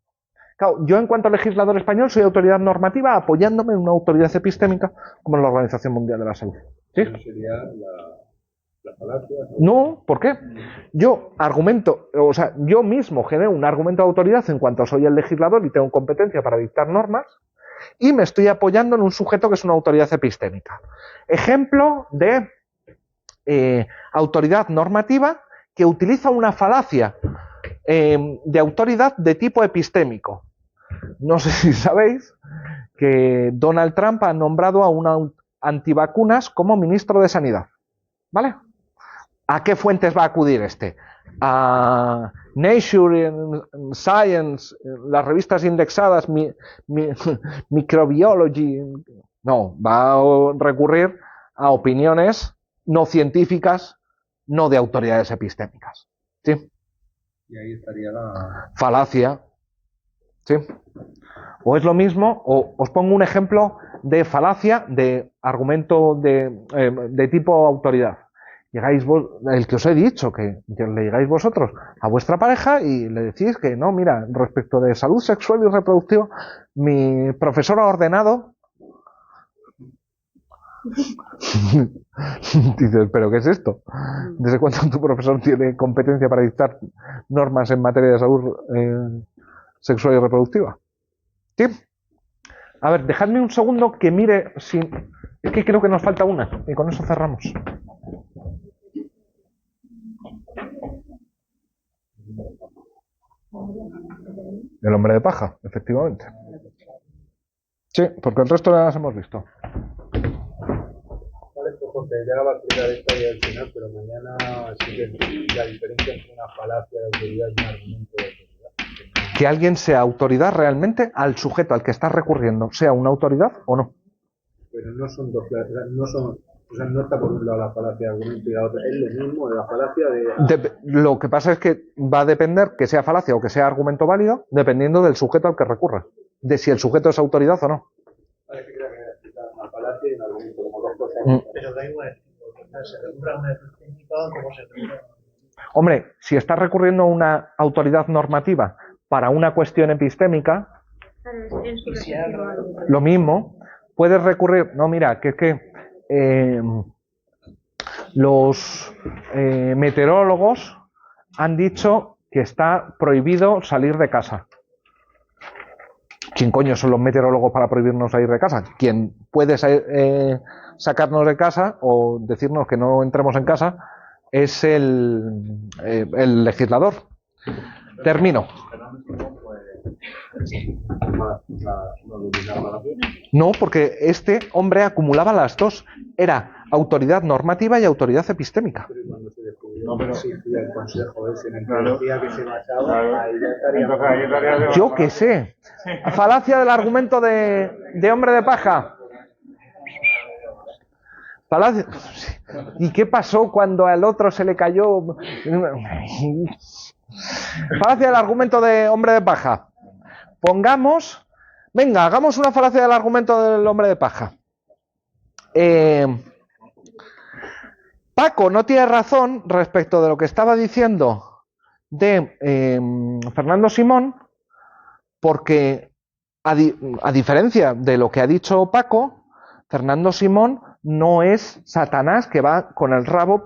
[SPEAKER 1] Claro, yo en cuanto a legislador español soy autoridad normativa apoyándome en una autoridad epistémica como en la Organización Mundial de la Salud. ¿Sí?
[SPEAKER 5] Eso sería la falacia.
[SPEAKER 1] No, ¿por qué? Yo argumento, o sea, yo mismo genero un argumento de autoridad en cuanto soy el legislador y tengo competencia para dictar normas y me estoy apoyando en un sujeto que es una autoridad epistémica. Ejemplo de autoridad normativa que utiliza una falacia de autoridad de tipo epistémico. No sé si sabéis que Donald Trump ha nombrado a un antivacunas como ministro de Sanidad. ¿Vale? ¿A qué fuentes va a acudir este? A Nature, Science, las revistas indexadas, Microbiology. No, va a recurrir a opiniones no científicas, no de autoridades epistémicas. ¿Sí?
[SPEAKER 5] Y ahí estaría la
[SPEAKER 1] Falacia. ¿Sí? O es lo mismo, o os pongo un ejemplo de falacia de argumento de tipo autoridad. Llegáis vos, el que os he dicho, que le llegáis vosotros a vuestra pareja y le decís que no, mira, respecto de salud sexual y reproductiva, mi profesor ha ordenado. Dices, ¿pero qué es esto? ¿Desde cuándo tu profesor tiene competencia para dictar normas en materia de salud sexual y reproductiva? ¿Sí? A ver, dejadme un segundo que mire si... Es que creo que nos falta una y con eso cerramos. El hombre de paja, efectivamente. Sí, porque el resto las hemos visto.
[SPEAKER 5] Vale, pues José, ya va a explicar esta idea al final, pero mañana sí que la diferencia entre una falacia de autoridad y un argumento de autoridad.
[SPEAKER 1] Que alguien sea autoridad realmente al sujeto al que está recurriendo, sea una autoridad o no.
[SPEAKER 5] Pero no son dos, no son, o sea, no está por un lado la falacia de argumento y la otra, es lo mismo de la falacia de...
[SPEAKER 1] Lo que pasa es que va a depender que sea falacia o que sea argumento válido, dependiendo del sujeto al que recurra, de si el sujeto es autoridad o no.
[SPEAKER 5] Vale, que creo que explicar una falacia y un argumento como dos cosas.
[SPEAKER 8] Pero da igual, porque se recurre a una técnica como se recurre.
[SPEAKER 1] Hombre, si estás recurriendo a una autoridad normativa para una cuestión epistémica,
[SPEAKER 4] Claro, es su
[SPEAKER 8] Y si
[SPEAKER 4] respectivo
[SPEAKER 8] algo-
[SPEAKER 4] ámbito.
[SPEAKER 1] lo mismo, puedes recurrir, no, mira, que es que los meteorólogos han dicho que está prohibido salir de casa. ¿Quién coño son los meteorólogos para prohibirnos salir de casa? Quien puede sacarnos de casa o decirnos que no entremos en casa es el legislador. Termino. No, porque este hombre acumulaba las dos. Era autoridad normativa y autoridad epistémica.
[SPEAKER 5] Pero cuando se descubrió
[SPEAKER 2] No, pero-
[SPEAKER 5] que existía el consejo ese en el que
[SPEAKER 2] Claro.
[SPEAKER 5] decía que se basaba,
[SPEAKER 2] Claro.
[SPEAKER 5] ahí ya estaría...
[SPEAKER 2] Entonces ahí estaría de-
[SPEAKER 1] Yo qué sé. Falacia del argumento de hombre de paja. Falacia. ¿Y qué pasó cuando al otro se le cayó? Falacia del argumento de hombre de paja. Pongamos, venga, hagamos una falacia del argumento del hombre de paja. Paco no tiene razón respecto de lo que estaba diciendo de Fernando Simón, porque a diferencia de lo que ha dicho Paco, Fernando Simón no es Satanás que va con el rabo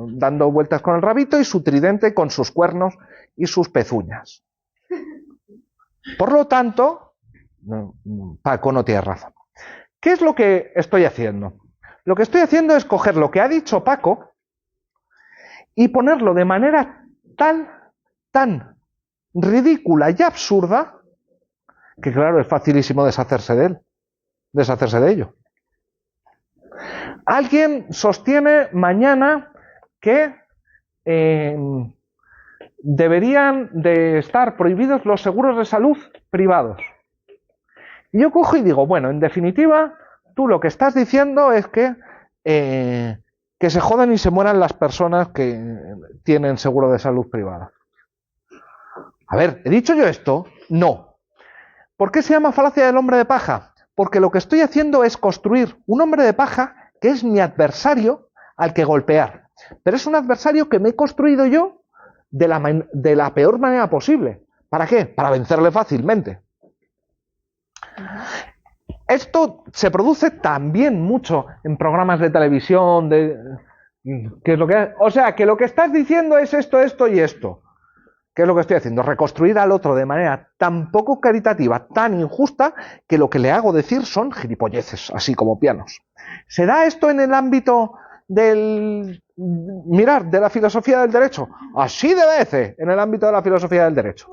[SPEAKER 1] dando vueltas con el rabito y su tridente con sus cuernos y sus pezuñas. Por lo tanto, Paco no tiene razón. ¿Qué es lo que estoy haciendo? Lo que estoy haciendo es coger lo que ha dicho Paco y ponerlo de manera tan ridícula y absurda que, claro, es facilísimo deshacerse de ello. Alguien sostiene mañana que deberían de estar prohibidos los seguros de salud privados. Y yo cojo y digo, bueno, en definitiva, tú lo que estás diciendo es que se jodan y se mueran las personas que tienen seguro de salud privada. A ver, ¿he dicho yo esto? No. ¿Por qué se llama falacia del hombre de paja? Porque lo que estoy haciendo es construir un hombre de paja que es mi adversario al que golpear. Pero es un adversario que me he construido yo de la peor manera posible. ¿Para qué? Para vencerle fácilmente. Esto se produce también mucho en programas de televisión, o sea, que lo que estás diciendo es esto, esto y esto. ¿Qué es lo que estoy haciendo? Reconstruir al otro de manera tan poco caritativa, tan injusta, que lo que le hago decir son gilipolleces, así como pianos. ¿Se da esto en el ámbito de la filosofía del derecho? Así de veces, en el ámbito de la filosofía del derecho.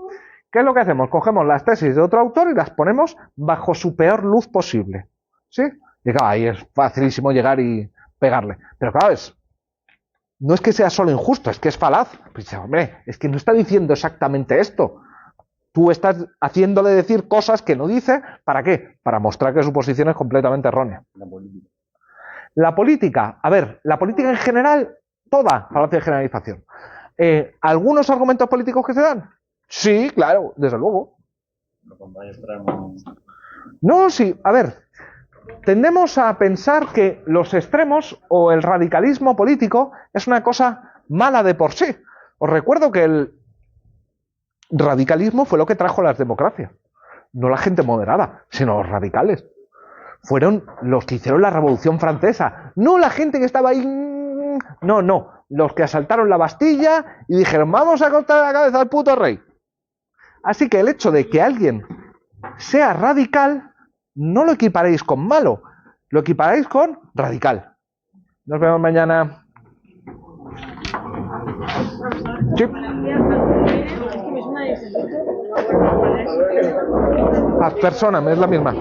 [SPEAKER 1] ¿Qué es lo que hacemos? Cogemos las tesis de otro autor y las ponemos bajo su peor luz posible. ¿Sí? Y claro, ahí es facilísimo llegar y pegarle. Pero claro, no es que sea solo injusto, es que es falaz. Pues, hombre, es que no está diciendo exactamente esto. Tú estás haciéndole decir cosas que no dice. ¿Para qué? Para mostrar que su posición es completamente errónea. La política, a ver, la política en general, toda falacia de generalización. ¿Algunos argumentos políticos que se dan? Sí, claro, desde luego. No, sí, a ver, tendemos a pensar que los extremos o el radicalismo político es una cosa mala de por sí. Os recuerdo que el radicalismo fue lo que trajo las democracias. No la gente moderada, sino los radicales. Fueron los que hicieron la Revolución Francesa. No la gente que estaba ahí. No. Los que asaltaron la Bastilla y dijeron, vamos a cortar la cabeza al puto rey. Así que el hecho de que alguien sea radical, no lo equiparéis con malo, lo equiparéis con radical. Nos vemos mañana. Sí. Persona, es la misma.